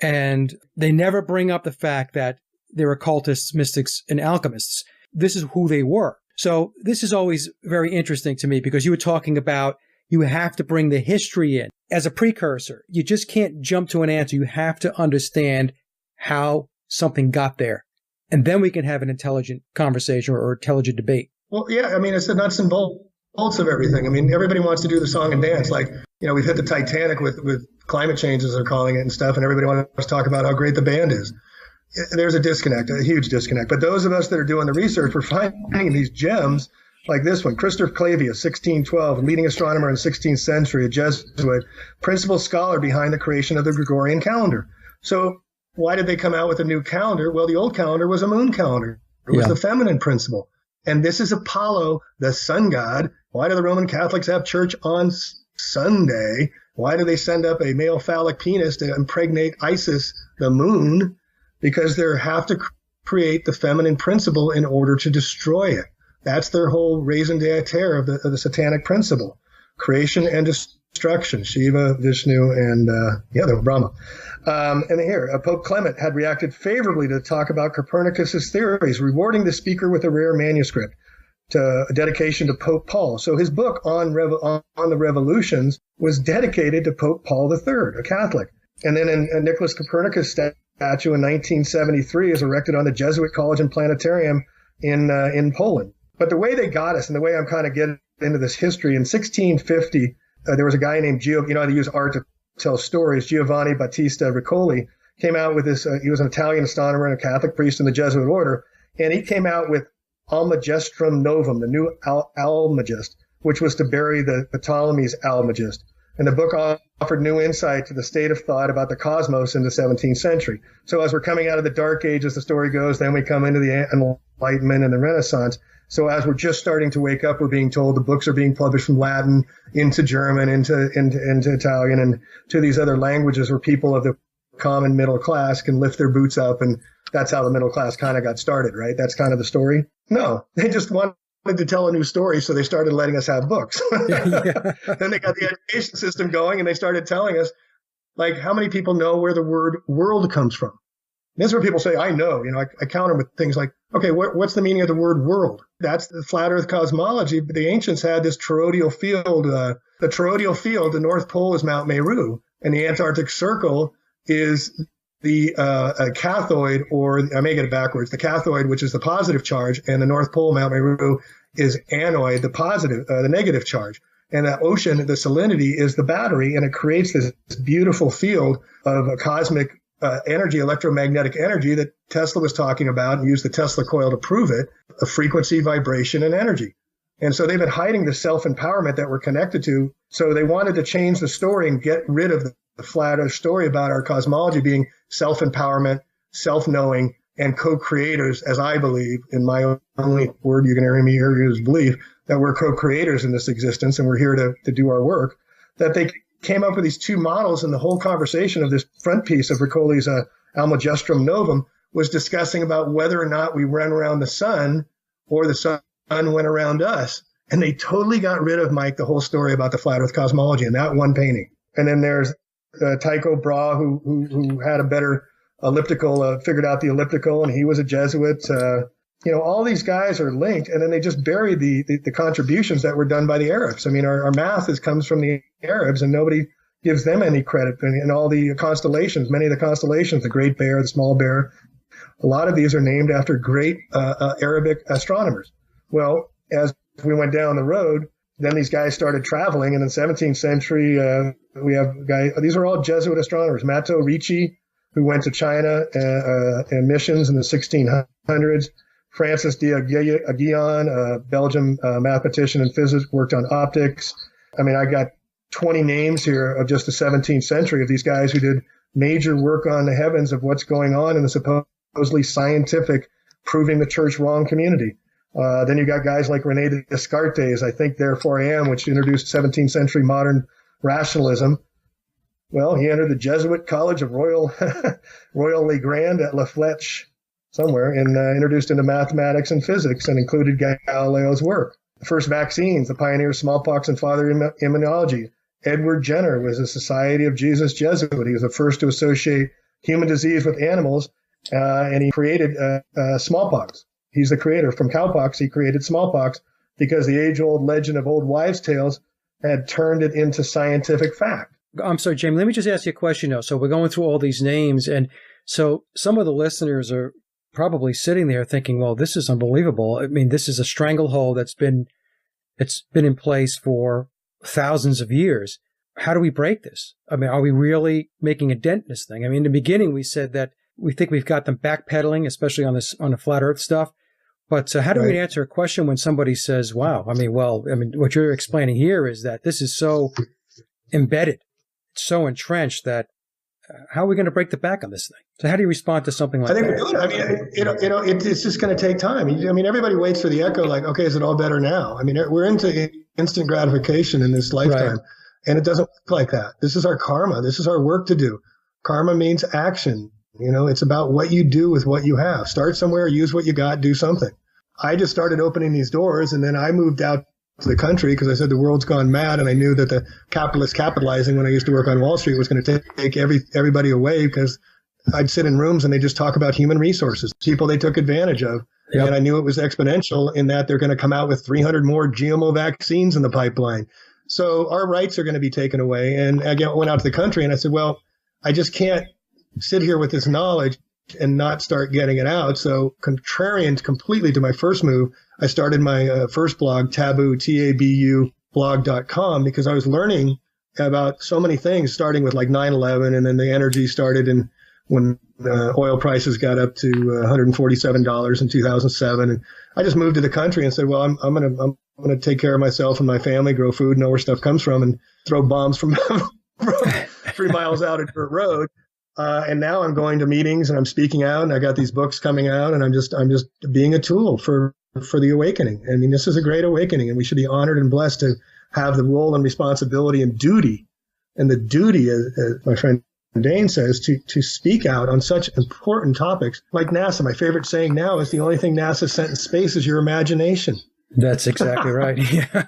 And they never bring up the fact that they're occultists, mystics, and alchemists. This is who they were. So this is always very interesting to me, because you were talking about you have to bring the history in as a precursor. You just can't jump to an answer. You have to understand how something got there. And then we can have an intelligent conversation or intelligent debate. Well, yeah, I mean, it's the nuts and bolts of everything. I mean, everybody wants to do the song and dance. Like, you know, we've hit the Titanic with climate change, as they're calling it, and stuff, and everybody wants to talk about how great the band is. There's a disconnect, a huge disconnect. But those of us that are doing the research, we're finding these gems like this one. Christopher Clavius, 1612, leading astronomer in the 16th century, a Jesuit, principal scholar behind the creation of the Gregorian calendar. So why did they come out with a new calendar? Well, the old calendar was a moon calendar. It was the feminine principle. And this is Apollo, the sun god. Why do the Roman Catholics have church on Sunday? Why do they send up a male phallic penis to impregnate Isis, the moon? Because they have to create the feminine principle in order to destroy it. That's their whole raison d'etre of the satanic principle. Creation and destruction. Shiva, Vishnu, and the Brahma. And here, Pope Clement had reacted favorably to talk about Copernicus's theories, rewarding the speaker with a rare manuscript, to a dedication to Pope Paul. So his book on the revolutions was dedicated to Pope Paul III, a Catholic. And then a Nicholas Copernicus statue in 1973 is erected on the Jesuit College and Planetarium in Poland. But the way they got us, and the way I'm kind of getting into this history, in 1650, there was a guy named they use art to tell stories. Giovanni Battista Riccoli came out with this. He was an Italian astronomer and a Catholic priest in the Jesuit order, and he came out with Almagestrum Novum, the new Almagest, which was to bury the Ptolemy's Almagest. And the book offered new insight to the state of thought about the cosmos in the 17th century. So as we're coming out of the Dark Ages, the story goes, then we come into the Enlightenment and the Renaissance. So as we're just starting to wake up, we're being told the books are being published from Latin into German, into Italian, and to these other languages where people of the common middle class can lift their boots up. And that's how the middle class kind of got started, right? That's kind of the story. No, they just wanted to tell a new story, so they started letting us have books. Yeah. Then they got the education system going, and they started telling us, like, how many people know where the word world comes from? This is where people say, I know. I counter with things like, okay, what's the meaning of the word world? That's the flat earth cosmology. But the ancients had this toroidal field. The toroidal field, the North Pole is Mount Meru, and the Antarctic Circle is the cathoid, or I may get it backwards, the cathoid, which is the positive charge, and the North Pole, Mount Meru, is anoid, the negative charge. And that ocean, the salinity, is the battery, and it creates this beautiful field of a cosmic energy, electromagnetic energy that Tesla was talking about, and used the Tesla coil to prove it, of frequency, vibration, and energy. And so they've been hiding the self-empowerment that we're connected to. So they wanted to change the story and get rid of the flat earth story about our cosmology being self-empowerment, self-knowing, and co-creators, as I believe, in my only word you can hear me here is believe, that we're co-creators in this existence and we're here to do our work. That they came up with these two models, and the whole conversation of this front piece of Ricoli's Almagestrum Novum was discussing about whether or not we ran around the sun or the sun went around us. And they totally got rid of, Mike, the whole story about the flat earth cosmology in that one painting. And then there's Tycho Brahe, who had a better elliptical, figured out the elliptical, and he was a Jesuit. All these guys are linked, and then they just buried the contributions that were done by the Arabs. I mean, our math comes from the Arabs, and nobody gives them any credit. And all the constellations, many of the constellations, the Great Bear, the Small Bear, a lot of these are named after great Arabic astronomers. Well, as we went down the road, then these guys started traveling, and in the 17th century, we have guys. These are all Jesuit astronomers. Matteo Ricci, who went to China in missions in the 1600s. Francis d'Aiguillon, a Belgian mathematician and physicist, worked on optics. I mean, I got 20 names here of just the 17th century of these guys who did major work on the heavens of what's going on in the supposedly scientific, proving the church wrong community. Then you got guys like René Descartes, I think Therefore I Am, which introduced 17th century modern rationalism. Well, he entered the Jesuit College of Royal Le Grand at La Fleche somewhere, and introduced into mathematics and physics, and included Galileo's work. The first vaccines, the pioneer of smallpox and father immunology. Edward Jenner was a Society of Jesus Jesuit. He was the first to associate human disease with animals, and he created smallpox. He's the creator. From cowpox, he created smallpox because the age-old legend of old wives' tales had turned it into scientific fact. I'm sorry, Jamie, let me just ask you a question now. So we're going through all these names, and so some of the listeners are probably sitting there thinking, well, this is unbelievable. I mean, this is a stranglehold it's been in place for thousands of years. How do we break this? I mean, are we really making a dent in this thing? I mean, in the beginning, we said that we think we've got them backpedaling, especially on the flat earth stuff. But how do we answer a question when somebody says, wow, I mean, what you're explaining here is that this is so embedded, so entrenched that how are we going to break the back on this thing? So how do you respond to something like that? I think we're doing it. I mean, it's just going to take time. I mean, everybody waits for the echo like, okay, is it all better now? I mean, we're into instant gratification in this lifetime, and it doesn't work like that. This is our karma. This is our work to do. Karma means action. It's about what you do with what you have. Start somewhere, use what you got, do something. I just started opening these doors, and then I moved out to the country because I said the world's gone mad, and I knew that the capitalists capitalizing when I used to work on Wall Street was going to take everybody away, because I'd sit in rooms and they just talk about human resources, people they took advantage of. Yep. And I knew it was exponential in that they're going to come out with 300 more GMO vaccines in the pipeline. So our rights are going to be taken away. And I went out to the country and I said, well, I just can't sit here with this knowledge and not start getting it out. So contrarian completely to my first move, I started my first blog, Taboo, Tabu blog.com, because I was learning about so many things, starting with like 9/11, and then the energy started when oil prices got up to $147 in 2007. And I just moved to the country and said, well, I'm going to take care of myself and my family, grow food, know where stuff comes from, and throw bombs from 3 miles out a dirt road. And now I'm going to meetings and I'm speaking out, and I got these books coming out, and I'm just being a tool for the awakening. I mean, this is a great awakening, and we should be honored and blessed to have the role and responsibility and duty. And the duty, as my friend Dane says, to speak out on such important topics like NASA. My favorite saying now is the only thing NASA sent in space is your imagination. That's exactly right. Yeah.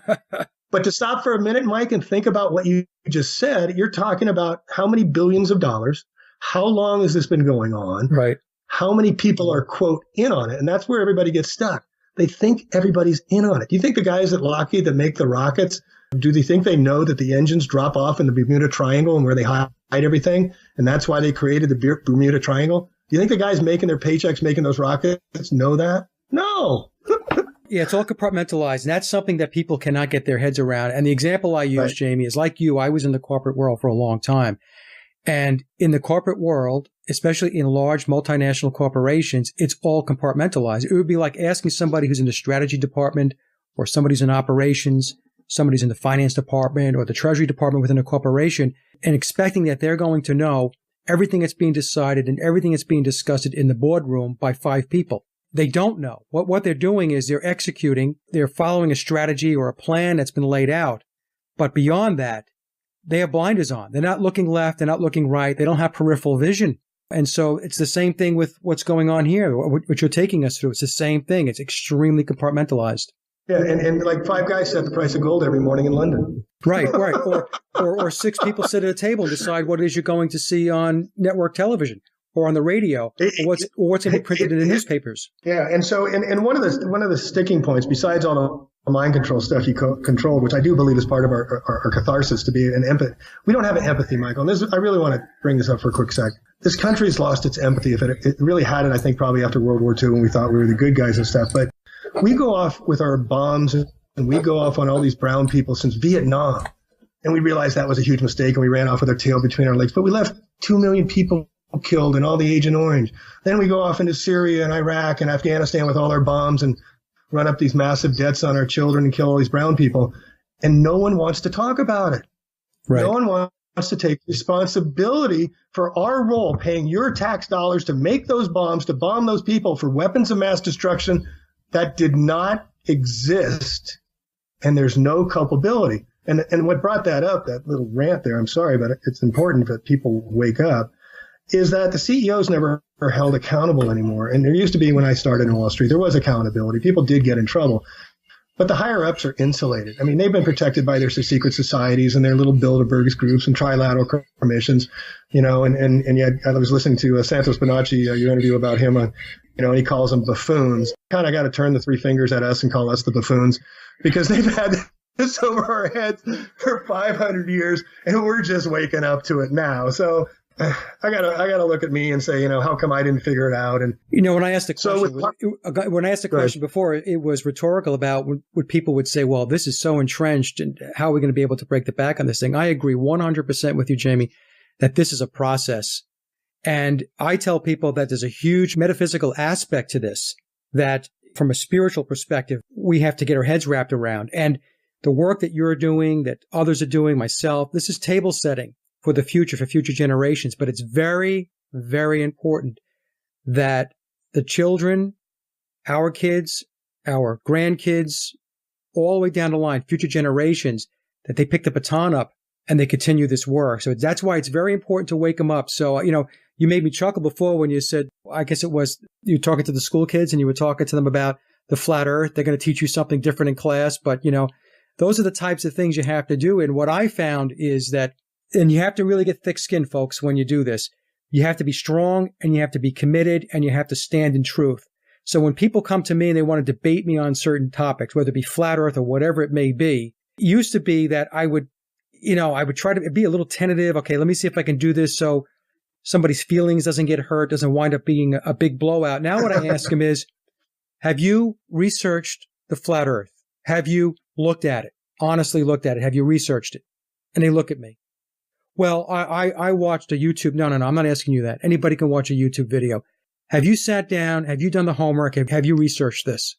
But to stop for a minute, Mike, and think about what you just said, you're talking about how many billions of dollars, how long has this been going on? Right. How many people are, quote, in on it? And that's where everybody gets stuck. They think everybody's in on it. Do you think the guys at Lockheed that make the rockets, do they think they know that the engines drop off in the Bermuda Triangle and where they hide everything? And that's why they created the Bermuda Triangle? Do you think the guys making their paychecks, making those rockets know that? No. Yeah, it's all compartmentalized. And that's something that people cannot get their heads around. And the example I use, Right. Jamie, is like you, I was in the corporate world for a long time. And in the corporate world, especially in large multinational corporations, it's all compartmentalized. It would be like asking somebody who's in the strategy department or somebody's in operations, somebody's in the finance department or the treasury department within a corporation and expecting that they're going to know everything that's being decided and everything that's being discussed in the boardroom by 5 people. They don't know. What they're doing is they're executing, they're following a strategy or a plan that's been laid out. But beyond that, they have blinders on. They're not looking left. They're not looking right. They don't have peripheral vision. And so it's the same thing with what's going on here, what you're taking us through. It's the same thing. It's extremely compartmentalized. Yeah, and like 5 guys set the price of gold every morning in London. Right. Or 6 people sit at a table and decide what it is you're going to see on network television or on the radio, or what's going to be printed in the newspapers. Yeah, and so and one of the sticking points, besides all the mind control stuff you controlled, which I do believe is part of our catharsis to be an empathy. We don't have an empathy, Michael. And I really want to bring this up for a quick sec. This country's lost its empathy. If it really had it, I think probably after World War II when we thought we were the good guys and stuff. But we go off with our bombs and we go off on all these brown people since Vietnam. And we realized that was a huge mistake and we ran off with our tail between our legs. But we left 2 million people killed and all the Agent Orange. Then we go off into Syria and Iraq and Afghanistan with all our bombs and run up these massive debts on our children and kill all these brown people. And no one wants to talk about it. Right. No one wants to take responsibility for our role, paying your tax dollars to make those bombs, to bomb those people for weapons of mass destruction that did not exist. And there's no culpability. And what brought that up, that little rant there, I'm sorry, but it's important that people wake up, is that the CEOs never are held accountable anymore. And there used to be, when I started in Wall Street, there was accountability. People did get in trouble. But the higher ups are insulated. I mean, they've been protected by their secret societies and their little Bilderberg groups and trilateral commissions, and yet I was listening to Santos Bonacci, your interview about him, and he calls them buffoons. Kind of got to turn the 3 fingers at us and call us the buffoons because they've had this over our heads for 500 years and we're just waking up to it now. So I gotta look at me and say, how come I didn't figure it out? And when I asked the question, before, it was rhetorical about what people would say. Well, this is so entrenched, and how are we going to be able to break the back on this thing? I agree 100% with you, Jamie, that this is a process, and I tell people that there's a huge metaphysical aspect to this. That, from a spiritual perspective, we have to get our heads wrapped around. And the work that you're doing, that others are doing, myself, this is table setting for the future, for future generations. But it's very, very important that the children, our kids, our grandkids, all the way down the line, future generations, that they pick the baton up and they continue this work. So that's why it's very important to wake them up. So, you made me chuckle before when you said, I guess it was, you were talking to the school kids and you were talking to them about the flat earth. They're going to teach you something different in class. But, those are the types of things you have to do. And what I found is that, and you have to really get thick skin, folks, when you do this. You have to be strong and you have to be committed and you have to stand in truth. So when people come to me and they want to debate me on certain topics, whether it be flat earth or whatever it may be, it used to be that I would try to be a little tentative. Okay, let me see if I can do this so somebody's feelings doesn't get hurt, doesn't wind up being a big blowout. Now what I ask them is, have you researched the flat earth? Have you looked at it? Honestly looked at it? Have you researched it? And they look at me. Well, I watched a YouTube. No, I'm not asking you that. Anybody can watch a YouTube video. Have you sat down? Have you done the homework? Have you researched this?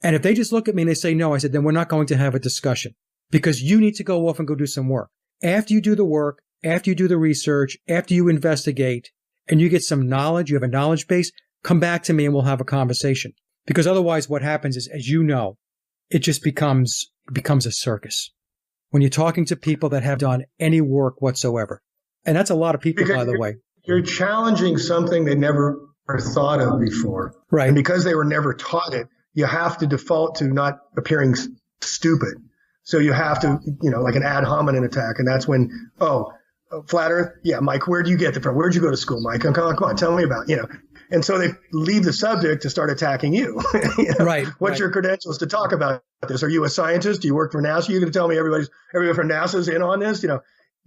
And if they just look at me and they say no, I said, then we're not going to have a discussion because you need to go off and go do some work. After you do the work, after you do the research, after you investigate and you get some knowledge, you have a knowledge base, come back to me and we'll have a conversation. Because otherwise what happens is, as you know, it just becomes a circus when you're talking to people that have done any work whatsoever. And that's a lot of people, by the way. You're challenging something they never thought of before. Right. And because they were never taught it, you have to default to not appearing stupid. So you have to, like an ad hominem attack. And that's when, flat earth. Yeah, Mike, where do you get that from? Where'd you go to school, Mike? Come on, tell me about, And so they leave the subject to start attacking you. Right. What's your credentials to talk about this? Are you a scientist? Do you work for NASA? You're going to tell me everybody from NASA's in on this?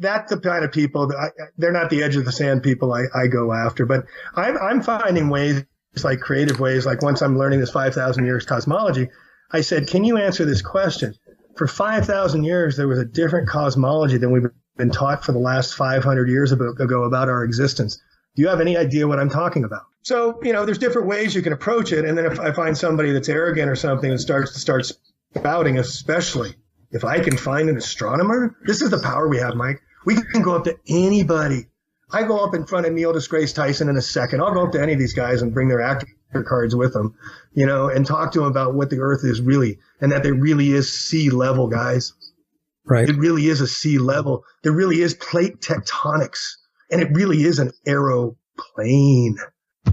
That's the kind of people they're not the edge of the sand people I go after. But I'm finding ways, like creative ways, like once I'm learning this 5,000 years cosmology, I said, can you answer this question? For 5,000 years, there was a different cosmology than we've been taught for the last 500 years ago about our existence. Do you have any idea what I'm talking about? So, there's different ways you can approach it. And then if I find somebody that's arrogant or something and starts spouting, especially if I can find an astronomer, this is the power we have, Mike. We can go up to anybody. I go up in front of Neil deGrasse Tyson in a second. I'll go up to any of these guys and bring their actor cards with them, and talk to them about what the Earth is really, and that there really is sea level, guys. Right. It really is a sea level. There really is plate tectonics, and it really is an aeroplane.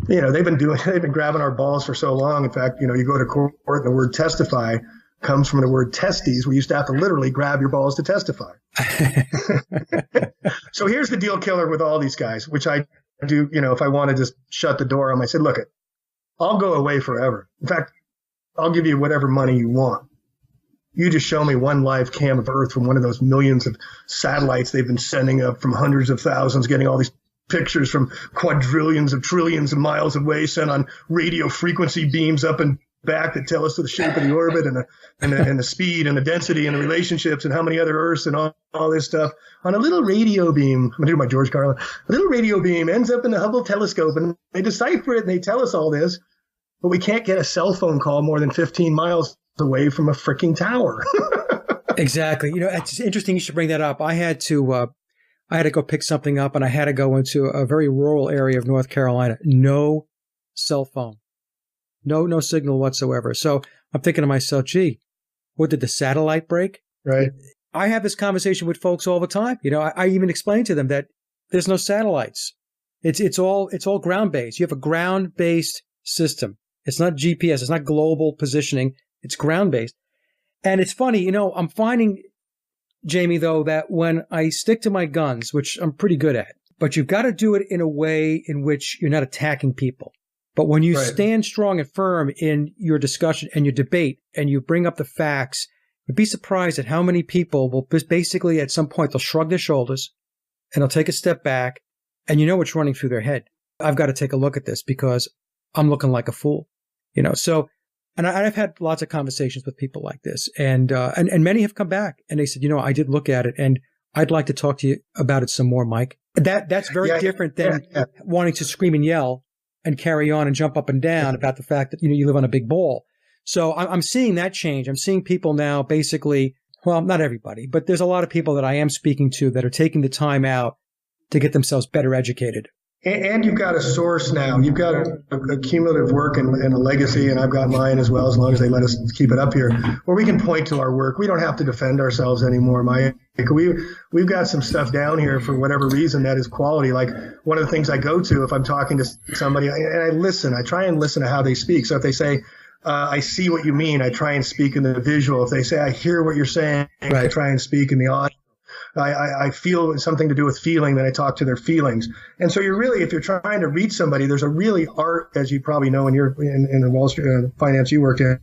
They've been grabbing our balls for so long. In fact, you go to court and the word testify comes from the word testes. We used to have to literally grab your balls to testify. So here's the deal killer with all these guys, which I do, if I want to just shut the door on them, I said, look, I'll go away forever. In fact, I'll give you whatever money you want. You just show me one live cam of Earth from one of those millions of satellites they've been sending up from hundreds of thousands, getting all these pictures from quadrillions of trillions of miles away, sent on radio frequency beams up and back that tell us the shape of the orbit and the speed and the density and the relationships and how many other Earths and all this stuff on a little radio beam. I'm going to do my George Carlin. A little radio beam ends up in the Hubble telescope, and they decipher it and they tell us all this, but we can't get a cell phone call more than 15 miles away from a freaking tower. Exactly. It's interesting you should bring that up. I had to go pick something up, and I had to go into a very rural area of North Carolina. No cell phone. No signal whatsoever. So I'm thinking to myself, gee, what, did the satellite break? Right. I have this conversation with folks all the time. I even explain to them that there's no satellites. It's all ground-based. You have a ground-based system. It's not GPS. It's not global positioning. It's ground-based. And it's funny, I'm finding, Jamie, though, that when I stick to my guns, which I'm pretty good at, but you've got to do it in a way in which you're not attacking people. But when you stand strong and firm in your discussion and your debate and you bring up the facts, you'd be surprised at how many people will basically at some point they'll shrug their shoulders and they'll take a step back, and what's running through their head. I've got to take a look at this because I'm looking like a fool, So, and I've had lots of conversations with people like this, and many have come back and they said, I did look at it and I'd like to talk to you about it some more, Mike. That's very different than wanting to scream and yell and carry on and jump up and down about the fact that, you live on a big ball. So I'm seeing that change. I'm seeing people now basically, well, not everybody, but there's a lot of people that I am speaking to that are taking the time out to get themselves better educated. And you've got a source now. You've got a cumulative work and a legacy, and I've got mine as well, as long as they let us keep it up here, where we can point to our work. We don't have to defend ourselves anymore, Mike. We've got some stuff down here for whatever reason that is quality. Like one of the things I go to if I'm talking to somebody, and I listen. I try and listen to how they speak. So if they say, I see what you mean, I try and speak in the visual. If they say, I hear what you're saying, I try and speak in the audio. I feel something to do with feeling, then I talk to their feelings. And so if you're trying to reach somebody, there's a really art, as you probably know in the Wall Street finance you worked in,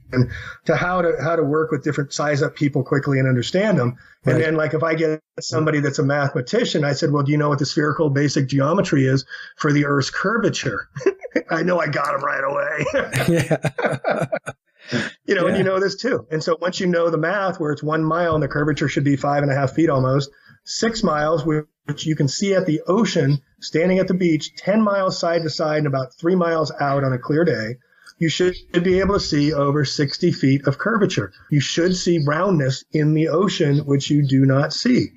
to how to work with different size up people quickly and understand them. And then like if I get somebody that's a mathematician, I said, well, do you know what the spherical basic geometry is for the Earth's curvature? I know I got them right away. And you know this too. And so once you know the math where it's 1 mile and the curvature should be 5.5 feet almost, 6 miles, which you can see at the ocean, standing at the beach, 10 miles side to side and about 3 miles out on a clear day, you should be able to see over 60 feet of curvature. You should see roundness in the ocean, which you do not see.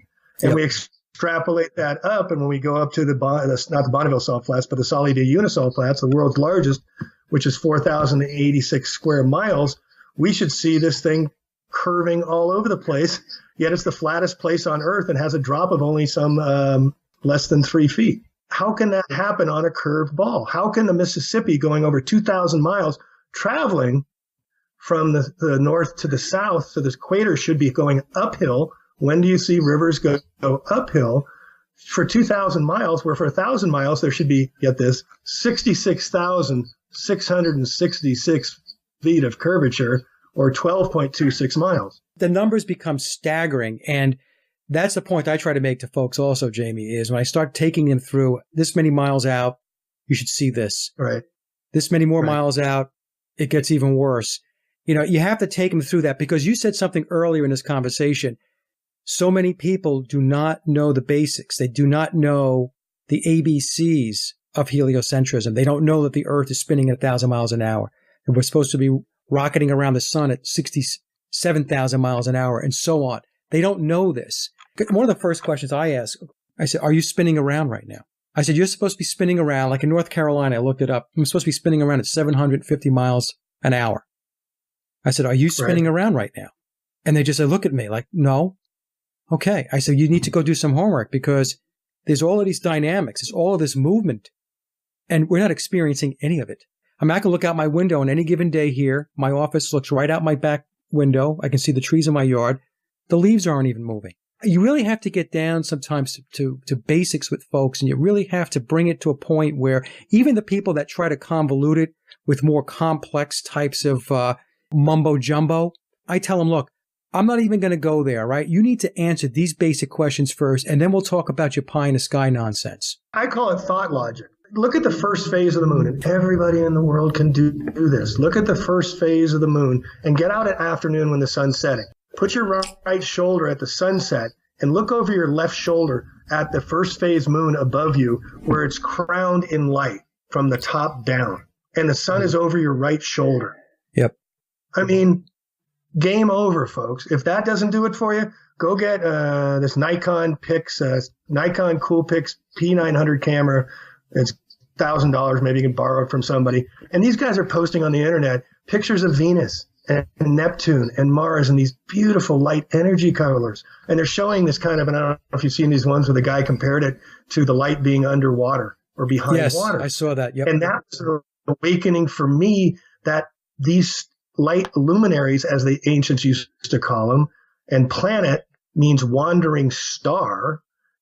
And we extrapolate that up. And when we go up to not the Bonneville Salt Flats, but the Solid D Unisalt Flats, the world's largest, which is 4,086 square miles, we should see this thing curving all over the place. Yet it's the flattest place on Earth and has a drop of only some less than 3 feet. How can that happen on a curved ball? How can the Mississippi going over 2,000 miles traveling from the north to the south. So this equator should be going uphill. When do you see rivers go uphill? For 2,000 miles, where for 1,000 miles, there should be, get this, 66,666 feet of curvature, or 12.26 miles. The numbers become staggering. And that's the point I try to make to folks also, Jamie, is when I start taking them through this many miles out, you should see this. Right. This many more miles out, it gets even worse. You know, you have to take them through that, because you said something earlier in this conversation. So many people do not know the basics. They do not know the ABCs of heliocentrism. They don't know that the Earth is spinning at 1,000 miles an hour, and we're supposed to be rocketing around the sun at 67,000 miles an hour, and so on. They don't know this. One of the first questions I ask, I said, are you spinning around right now? I said, you're supposed to be spinning around, like in North Carolina, I looked it up. I'm supposed to be spinning around at 750 miles an hour. I said, are you spinning around right now? And they just look at me like, no. Okay. I said, you need to go do some homework, because there's all of these dynamics. There's all of this movement, and we're not experiencing any of it. I mean, I can look out my window on any given day here. My office looks right out my back window. I can see the trees in my yard. The leaves aren't even moving. You really have to get down sometimes to basics with folks, and you really have to bring it to a point where even the people that try to convolute it with more complex types of mumbo jumbo, I tell them, look, I'm not even going to go there, right? You need to answer these basic questions first, and then we'll talk about your pie in the sky nonsense. I call it thought logic. Look at the first phase of the moon, and everybody in the world can do this. Look at the first phase of the moon and get out at afternoon when the sun's setting. Put your right shoulder at the sunset and look over your left shoulder at the first phase moon above you, where it's crowned in light from the top down, and the sun is over your right shoulder. Yep. I mean, game over, folks. If that doesn't do it for you, go get this Nikon Coolpix P900 camera. It's $1,000. Maybe you can borrow it from somebody. And these guys are posting on the internet pictures of Venus and Neptune and Mars and these beautiful light energy colors. And they're showing this kind of, and I don't know if you've seen these ones where the guy compared it to the light being underwater or behind water. Yes, I saw that. Yep. And that's an awakening for me that these light luminaries, as the ancients used to call them, and planet means wandering star,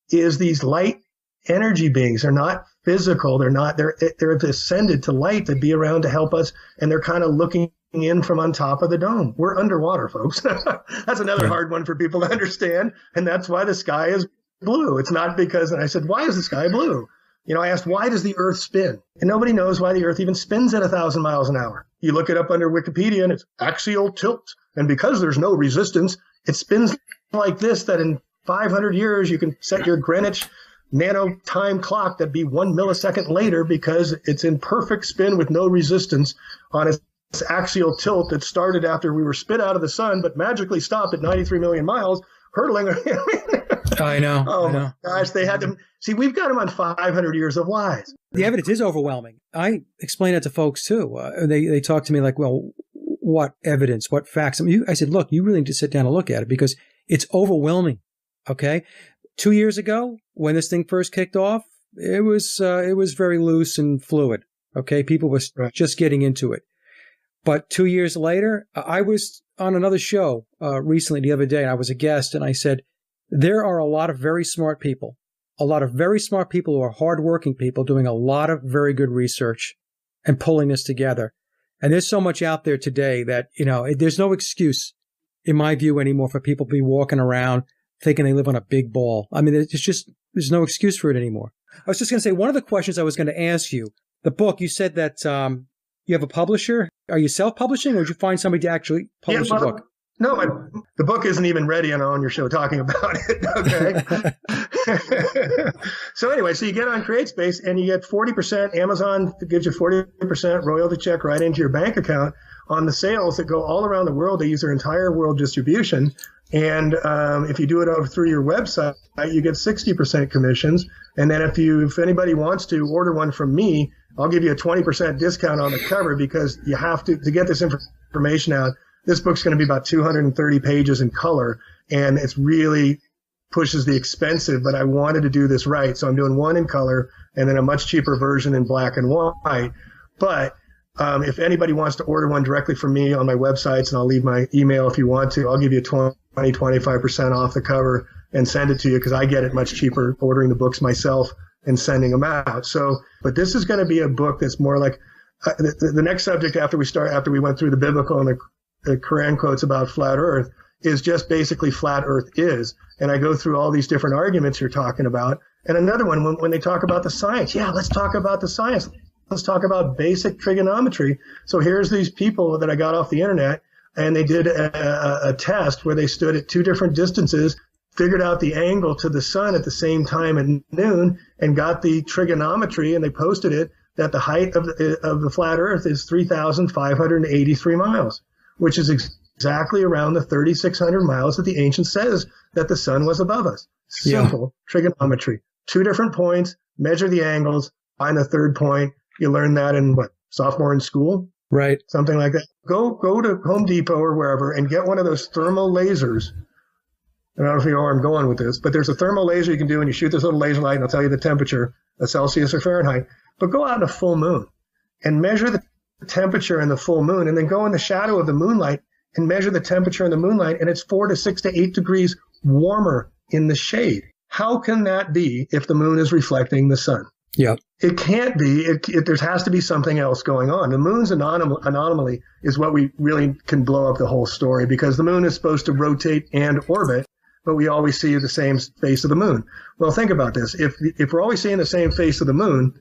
is these light energy beings. They're not physical. They're ascended to light to be around to help us. And they're kind of looking in from on top of the dome. We're underwater, folks. That's another hard one for people to understand. And that's why the sky is blue. It's not because, and I said, why is the sky blue? You know, I asked, why does the Earth spin? And nobody knows why the Earth even spins at 1,000 miles an hour. You look it up under Wikipedia and it's axial tilt. And because there's no resistance, it spins like this, that in 500 years, you can set your Greenwich nano time clock that'd be 1 millisecond later, because it's in perfect spin with no resistance on its axial tilt that started after we were spit out of the sun, but magically stopped at 93 million miles, hurtling. I know. Oh, I know. My gosh, they had them. See, we've got them on 500 years of lies. The evidence is overwhelming. I explain that to folks too. They talk to me like, well, what evidence, what facts? I said, look, you really need to sit down and look at it, because it's overwhelming. Okay. 2 years ago, when this thing first kicked off, it was very loose and fluid. Okay. People were just getting into it. But 2 years later, I was on another show recently the other day, and I was a guest, and I said, there are a lot of very smart people, who are hardworking people doing a lot of very good research and pulling this together. And there's so much out there today that, you know, there's no excuse, in my view, anymore for people to be walking around thinking they live on a big ball. I mean, there's no excuse for it anymore. I was just going to say, one of the questions I was going to ask you, the book, you said that you have a publisher. Are you self-publishing, or did you find somebody to actually publish the book? No, the book isn't even ready, and I'm on your show talking about it. Okay. So anyway, so you get on CreateSpace and you get 40%. Amazon gives you 40% royalty check right into your bank account on the sales that go all around the world. They use their entire world distribution. And if you do it through your website, you get 60% commissions. And then if anybody wants to order one from me, I'll give you a 20% discount on the cover, because you have to get this information out. This book's going to be about 230 pages in color, and it's really pushes the expensive, but I wanted to do this right. So I'm doing one in color and then a much cheaper version in black and white. But If anybody wants to order one directly from me on my websites, and I'll leave my email if you want to, I'll give you 25% off the cover and send it to you because I get it much cheaper ordering the books myself and sending them out. So, but this is going to be a book that's more like the next subject after we went through the biblical and the Quran quotes about flat Earth is just basically flat Earth is. And I go through all these different arguments you're talking about. And another one, when they talk about the science, let's talk about the science. Let's talk about basic trigonometry. So here's these people that I got off the internet, and they did a test where they stood at two different distances, figured out the angle to the sun at the same time at noon, and got the trigonometry, and they posted it that the height of the flat Earth is 3,583 miles, which is exactly around the 3,600 miles that the ancient says that the sun was above us. Simple trigonometry. Two different points, measure the angles, find the third point. You learn that in sophomore in school? Right. Something like that. Go to Home Depot or wherever and get one of those thermal lasers. I don't know if you know where I'm going with this, but there's a thermal laser you can do, and you shoot this little laser light, and it'll tell you the temperature, a Celsius or Fahrenheit. But go out in a full moon and measure the temperature in the full moon, and then go in the shadow of the moonlight and measure the temperature in the moonlight, and it's 4 to 6 to 8 degrees warmer in the shade. How can that be if the moon is reflecting the sun? Yeah. It can't be. There has to be something else going on. The moon's anomaly is what we really can blow up the whole story, because the moon is supposed to rotate and orbit, but we always see the same face of the moon. Well, think about this. If we're always seeing the same face of the moon,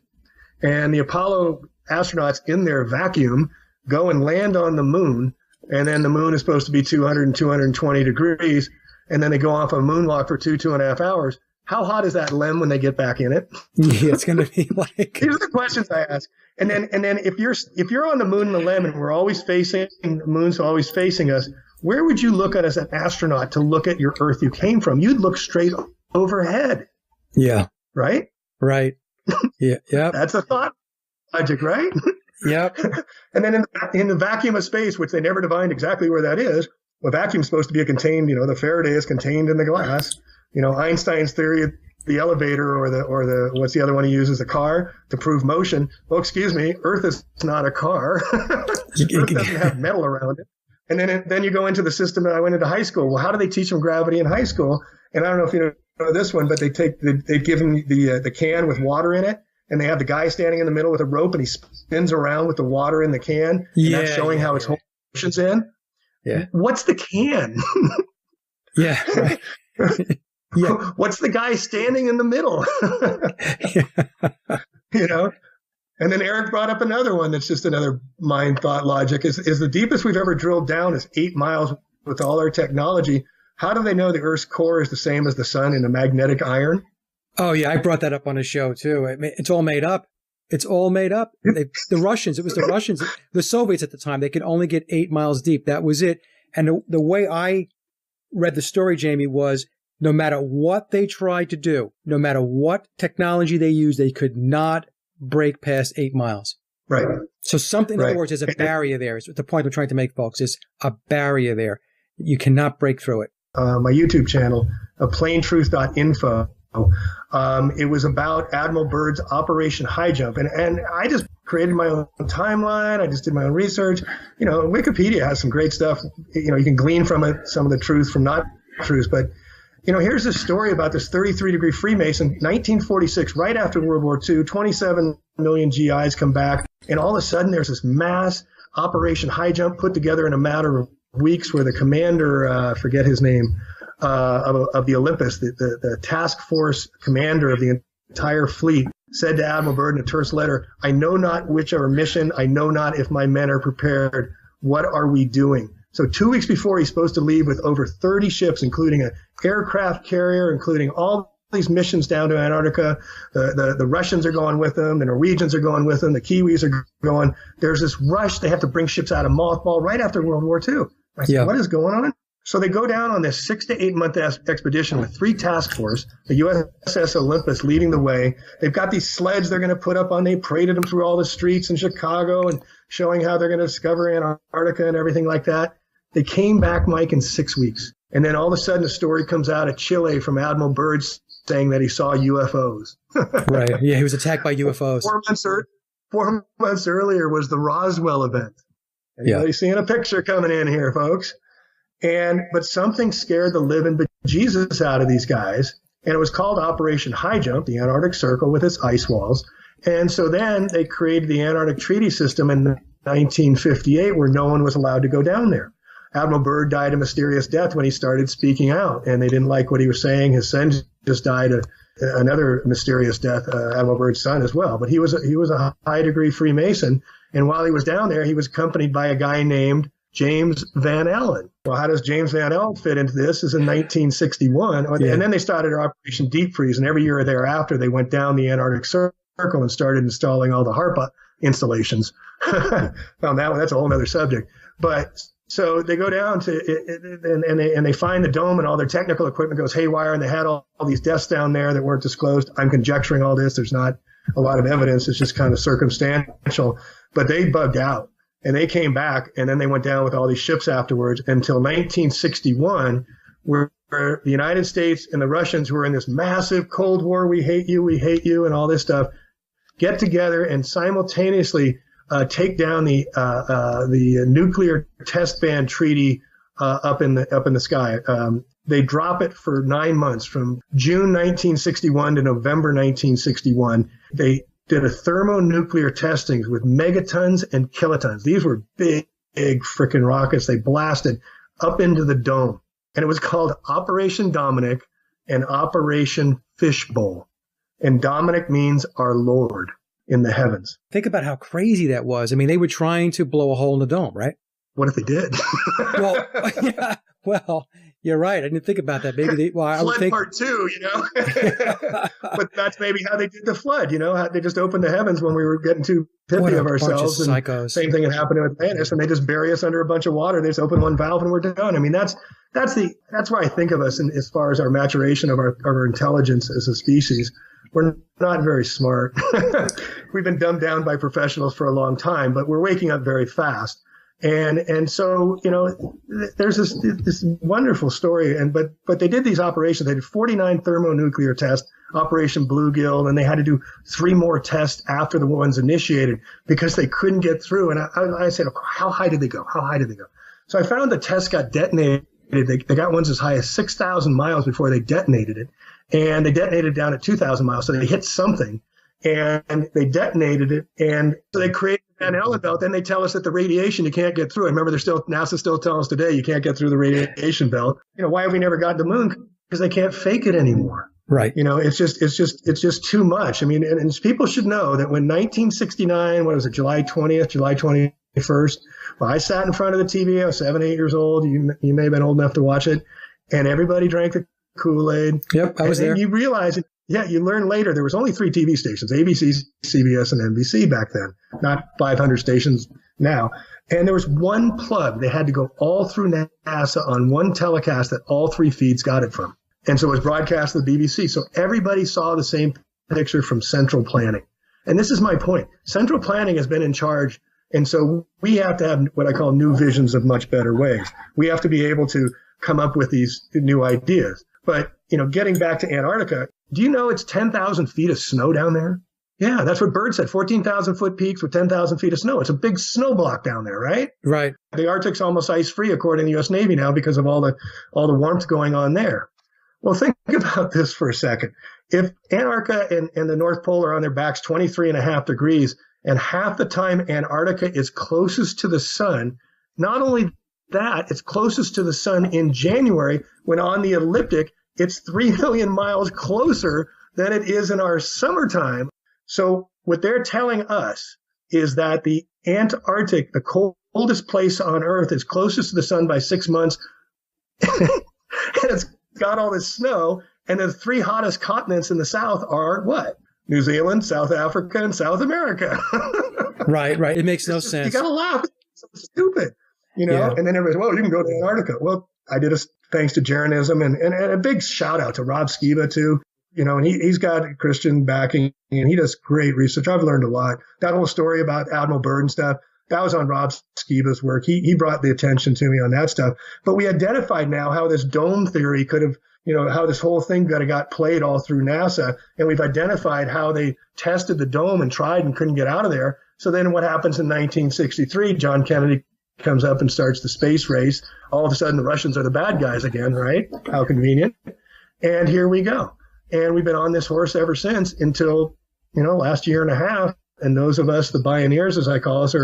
and the Apollo astronauts in their vacuum go and land on the moon, and then the moon is supposed to be 200 and 220 degrees, and then they go off a moonwalk for 2.5 hours, how hot is that LEM when they get back in it? Yeah, it's going to be like. These are the questions I ask. And then if you're on the moon and the LEM, and the moon's always facing us, where would you look at as an astronaut to look at your Earth you came from? You'd look straight overhead. Yeah. Right? Right. Yeah. Yep. That's a thought logic, right? Yep. And then in the vacuum of space, which they never defined exactly where that is, well, vacuum is supposed to be the Faraday is contained in the glass. Einstein's theory of the elevator or the what's the other one he uses, a car, to prove motion. Well, excuse me, Earth is not a car. Earth doesn't have metal around it. And then you go into the system that I went into high school. Well, how do they teach them gravity in high school? And I don't know if you know this one, but they give them the can with water in it, and they have the guy standing in the middle with a rope, and he spins around with the water in the can. And that's showing how its whole motion's in. Yeah. What's the can? Yeah. Right. Yeah. What's the guy standing in the middle? And then Eric brought up another one that's just another mind thought logic. Is the deepest we've ever drilled down is 8 miles with all our technology. How do they know the Earth's core is the same as the sun in a magnetic iron? Oh, yeah. I brought that up on a show, too. It's all made up. It's all made up. It was the Russians, the Soviets at the time, they could only get 8 miles deep. That was it. And the way I read the story, Jamie, was no matter what they tried to do, no matter what technology they used, they could not break past 8 miles. Right. So something, in other words, there's a barrier there. It's the point I'm trying to make, folks, is a barrier there. You cannot break through it. My YouTube channel, plaintruth.info. It was about Admiral Byrd's Operation High Jump. And I just created my own timeline. I just did my own research. Wikipedia has some great stuff. You can glean from it some of the truth from not truth. But, here's this story about this 33-degree Freemason, 1946, right after World War II, 27 million GIs come back. And all of a sudden, there's this mass Operation High Jump put together in a matter of weeks where the commander, forget his name, of the Olympus, the task force commander of the entire fleet, said to Admiral Byrd in a terse letter, "I know not which our mission. I know not if my men are prepared. What are we doing?" So 2 weeks before, he's supposed to leave with over 30 ships, including an aircraft carrier, including all these missions down to Antarctica. The Russians are going with them. The Norwegians are going with them. The Kiwis are going. There's this rush. They have to bring ships out of mothball right after World War II. I said, What is going on? So they go down on this 6 to 8 month expedition with 3 task force, the USS Olympus leading the way. They've got these sleds they're going to put up on. They paraded them through all the streets in Chicago and showing how they're going to discover Antarctica and everything like that. They came back, Mike, in 6 weeks. And then all of a sudden a story comes out of Chile from Admiral Byrd saying that he saw UFOs. Right. Yeah, he was attacked by UFOs. 4 months earlier was the Roswell event. Anybody seeing a picture coming in here, folks? But something scared the living bejesus out of these guys. And it was called Operation High Jump, the Antarctic Circle with its ice walls. And so then they created the Antarctic Treaty System in 1958 where no one was allowed to go down there. Admiral Byrd died a mysterious death when he started speaking out, and they didn't like what he was saying. His son just died another mysterious death, Admiral Byrd's son as well. But he was a high-degree Freemason, and while he was down there, he was accompanied by a guy named James Van Allen. Well, how does James Van Allen fit into this? Is in 1961, and then they started Operation Deep Freeze, and every year thereafter, they went down the Antarctic Circle and started installing all the HARPA installations. Found that one. That's a whole other subject. But so they go down to and they find the dome, and all their technical equipment goes haywire, and they had all these deaths down there that weren't disclosed. I'm conjecturing all this. There's not a lot of evidence. It's just kind of circumstantial. But they bugged out, and they came back, and then they went down with all these ships afterwards until 1961, where the United States and the Russians, who were in this massive Cold War, we hate you, and all this stuff, get together and simultaneously take down the nuclear test ban treaty up in the sky. They drop it for 9 months, from June 1961 to November 1961. They did a thermonuclear testings with megatons and kilotons. These were big freaking rockets. They blasted up into the dome, and it was called Operation Dominic and Operation Fishbowl. And Dominic means our Lord in the heavens. Think about how crazy that was. I mean, they were trying to blow a hole in the dome, right? What if they did? Well, you're right. I didn't think about that. Maybe I would think part two, But that's maybe how they did the flood. How they just opened the heavens when we were getting too pippy of ourselves. And psychos. Same thing had happened to Atlantis, and they just bury us under a bunch of water. They just open one valve and we're done. I mean, that's where I think of us, in, as far as our maturation of our intelligence as a species. We're not very smart. We've been dumbed down by professionals for a long time, but we're waking up very fast. And so, there's this wonderful story. But they did these operations. They did 49 thermonuclear tests, Operation Bluegill, and they had to do 3 more tests after the ones initiated because they couldn't get through. And I said, how high did they go? How high did they go? So I found the test got detonated. They got ones as high as 6,000 miles before they detonated it. And they detonated down at 2,000 miles. So they hit something and they detonated it. And so they created the Van Allen belt. Then they tell us that the radiation, you can't get through. I remember NASA still telling us today, you can't get through the radiation belt. Why have we never got to the moon? Because they can't fake it anymore. Right. It's just too much. I mean, and people should know that when 1969, what was it, July 20th, July 21st, well, I sat in front of the TV. I was 7, 8 years old. You may have been old enough to watch it. And everybody drank the Kool-Aid. Yep, I was there. And you realize, you learn later there was only 3 TV stations, ABC, CBS, and NBC back then, not 500 stations now. And there was one plug. They had to go all through NASA on one telecast that all 3 feeds got it from. And so it was broadcast to the BBC. So everybody saw the same picture from central planning. And this is my point. Central planning has been in charge. And so we have to have what I call new visions of much better ways. We have to be able to come up with these new ideas. But, getting back to Antarctica, do you know it's 10,000 feet of snow down there? Yeah, that's what Byrd said, 14,000 foot peaks with 10,000 feet of snow. It's a big snow block down there, right? Right. The Arctic's almost ice-free, according to the U.S. Navy now, because of all the warmth going on there. Well, think about this for a second. If Antarctica and the North Pole are on their backs 23.5 degrees, and half the time Antarctica is closest to the sun, not only that, it's closest to the sun in January, when on the ecliptic, it's 3 million miles closer than it is in our summertime. So what they're telling us is that the Antarctic, the coldest place on Earth, is closest to the sun by 6 months. And it's got all this snow. And the 3 hottest continents in the south are what? New Zealand, South Africa, and South America. Right. It makes no sense. You got to laugh. It's so stupid. Yeah. And then everybody's, well, you can go to Antarctica. Well, I did it thanks to Jeranism and a big shout out to Rob Skiba too. And he's got Christian backing and he does great research. I've learned a lot. That whole story about Admiral Byrd and stuff, that was on Rob Skiba's work. He brought the attention to me on that stuff. But we identified now how this dome theory could have how this whole thing got played all through NASA. And we've identified how they tested the dome and tried and couldn't get out of there. So then what happens in 1963? John Kennedy comes up and starts the space race. All of a sudden, the Russians are the bad guys again, right? How convenient. And here we go. And we've been on this horse ever since until, last year and a half. And those of us, the pioneers, as I call us,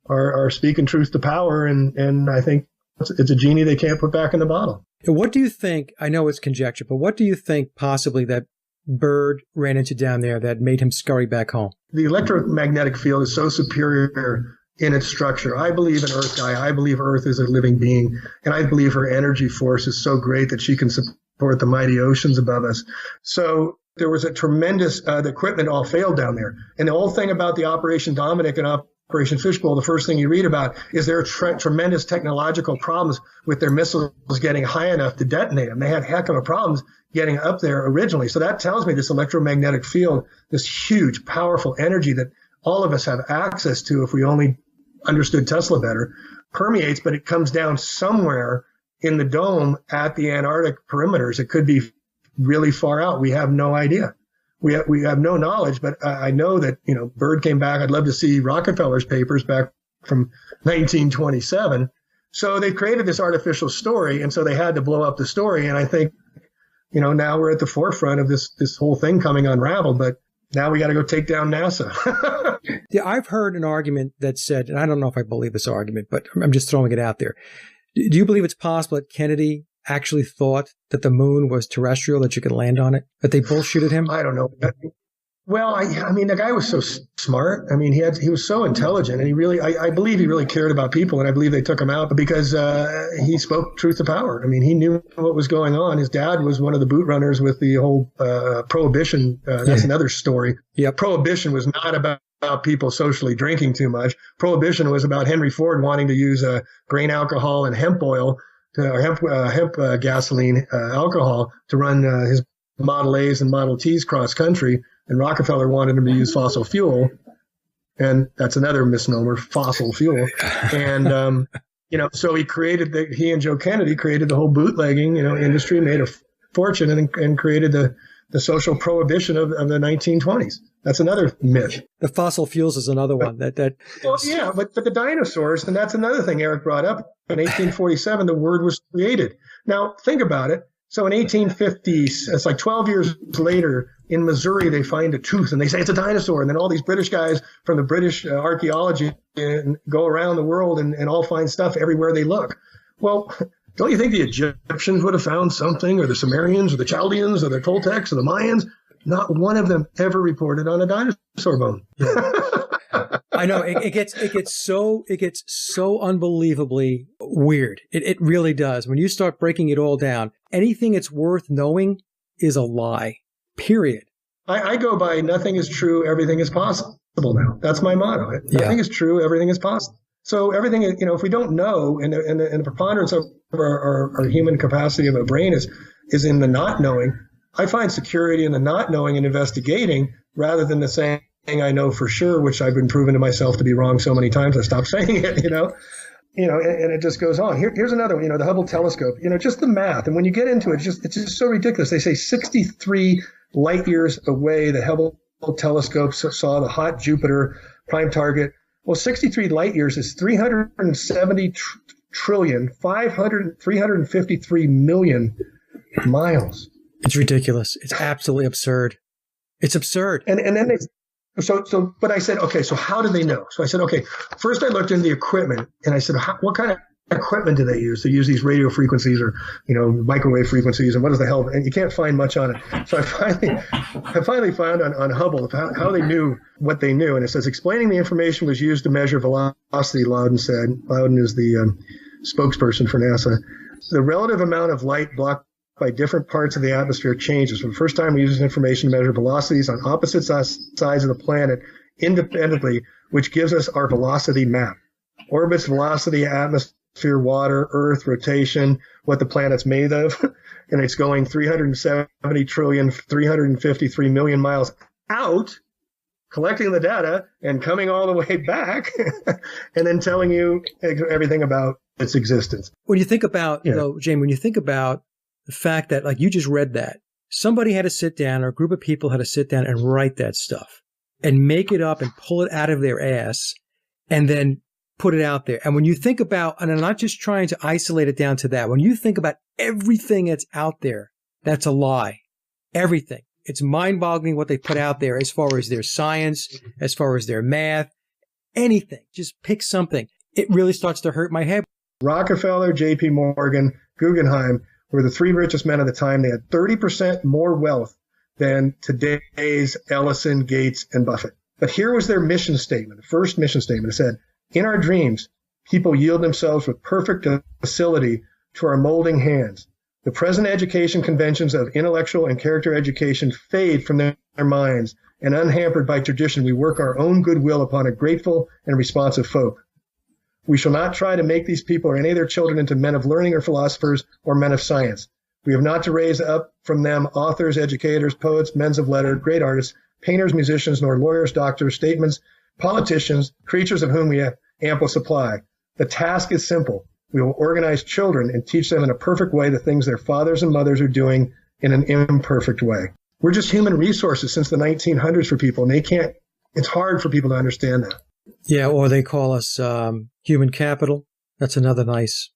are speaking truth to power. And I think it's a genie they can't put back in the bottle. What do you think, I know it's conjecture, but what do you think possibly that Byrd ran into down there that made him scurry back home? The electromagnetic field is so superior in its structure. I believe in Earth guy. I believe Earth is a living being. And I believe her energy force is so great that she can support the mighty oceans above us. So there was a tremendous, the equipment all failed down there. And the whole thing about the Operation Dominic and Operation Fishbowl, the first thing you read about is there are tremendous technological problems with their missiles getting high enough to detonate them. They had heck of a problems getting up there originally. So that tells me this electromagnetic field, this huge, powerful energy that all of us have access to if we only understood Tesla better, permeates, but it comes down somewhere in the dome at the Antarctic perimeters. It could be really far out. We have no idea. We have no knowledge, but I know that, Byrd came back. I'd love to see Rockefeller's papers back from 1927. So they created this artificial story, and so they had to blow up the story. And I think, now we're at the forefront of this whole thing coming unraveled, but now we got to go take down NASA. Yeah, I've heard an argument that said, and I don't know if I believe this argument, but I'm just throwing it out there. Do you believe it's possible that Kennedy actually thought that the moon was terrestrial, that you could land on it, that they bullshitted him? I don't know. Well, I mean, the guy was so smart. I mean, he was so intelligent, and I believe he really cared about people, and I believe they took him out because he spoke truth to power. I mean, he knew what was going on. His dad was one of the boot runners with the whole prohibition. That's another story. Yeah, prohibition was not about people socially drinking too much. Prohibition was about Henry Ford wanting to use grain alcohol and hemp oil, hemp gasoline alcohol to run his Model A's and Model T's cross country. And Rockefeller wanted him to use fossil fuel. And that's another misnomer, fossil fuel. And, so he and Joe Kennedy created the whole bootlegging, industry, made a fortune and created the social prohibition of the 1920s. That's another myth. The fossil fuels is another one. Well, yeah, but the dinosaurs, and that's another thing Eric brought up. In 1847, the word was created. Now, think about it. So in 1850, it's like 12 years later, in Missouri, they find a tooth and they say it's a dinosaur. And then all these British guys from the British archaeology go around the world and all find stuff everywhere they look. Well, don't you think the Egyptians would have found something, or the Sumerians, or the Chaldeans, or the Toltecs, or the Mayans? Not one of them ever reported on a dinosaur bone. Yeah. I know it gets so unbelievably weird. It really does. When you start breaking it all down, anything it's worth knowing is a lie. Period. I go by nothing is true, everything is possible now. That's my motto. Nothing is true, everything is possible. So everything, if we don't know, and the preponderance of our human capacity of a brain is in the not knowing, I find security in the not knowing and investigating rather than the saying I know for sure, which I've been proven to myself to be wrong so many times I stopped saying it, and it just goes on. Here's another one, the Hubble telescope, just the math. And when you get into it, it's just so ridiculous. They say 63 light years away, the Hubble telescope saw the hot Jupiter prime target. Well, 63 light years is 370 trillion, 353 million miles. It's ridiculous. It's absolutely absurd. It's absurd. And then but I said, okay, so how do they know? So I said, okay, first I looked into the equipment and I said, what kind of equipment do they use? They use these radio frequencies or, microwave frequencies, and what is the hell? And you can't find much on it. So I finally found on Hubble how they knew what they knew. And it says, explaining the information was used to measure velocity, Loudon said. Loudon is the spokesperson for NASA. The relative amount of light blocked by different parts of the atmosphere changes. For the first time, we use this information to measure velocities on opposite sides of the planet independently, which gives us our velocity map. Orbits, velocity, atmosphere, water, Earth, rotation, what the planet's made of. And it's going 370 trillion, 353 million miles out, collecting the data and coming all the way back and then telling you everything about its existence. When you think about, Jamie, when you think about the fact that, like you just read that, somebody had to sit down, or a group of people had to sit down and write that stuff and make it up and pull it out of their ass and then put it out there. And when you think about, and I'm not just trying to isolate it down to that, when you think about everything that's out there, that's a lie. Everything. It's mind-boggling what they put out there as far as their science, as far as their math, anything. Just pick something. It really starts to hurt my head. Rockefeller, J.P. Morgan, Guggenheim were the three richest men of the time. They had 30% more wealth than today's Ellison, Gates, and Buffett. But here was their mission statement, the first mission statement. It said, in our dreams, people yield themselves with perfect docility to our molding hands. The present education conventions of intellectual and character education fade from their minds, and unhampered by tradition, we work our own goodwill upon a grateful and responsive folk. We shall not try to make these people or any of their children into men of learning or philosophers or men of science. We have not to raise up from them authors, educators, poets, men of letters, great artists, painters, musicians, nor lawyers, doctors, statesmen, politicians, creatures of whom we have ample supply. The task is simple. We will organize children and teach them in a perfect way the things their fathers and mothers are doing in an imperfect way. We're just human resources since the 1900s for people, and it's hard for people to understand that. Yeah, or they call us human capital. That's another nice,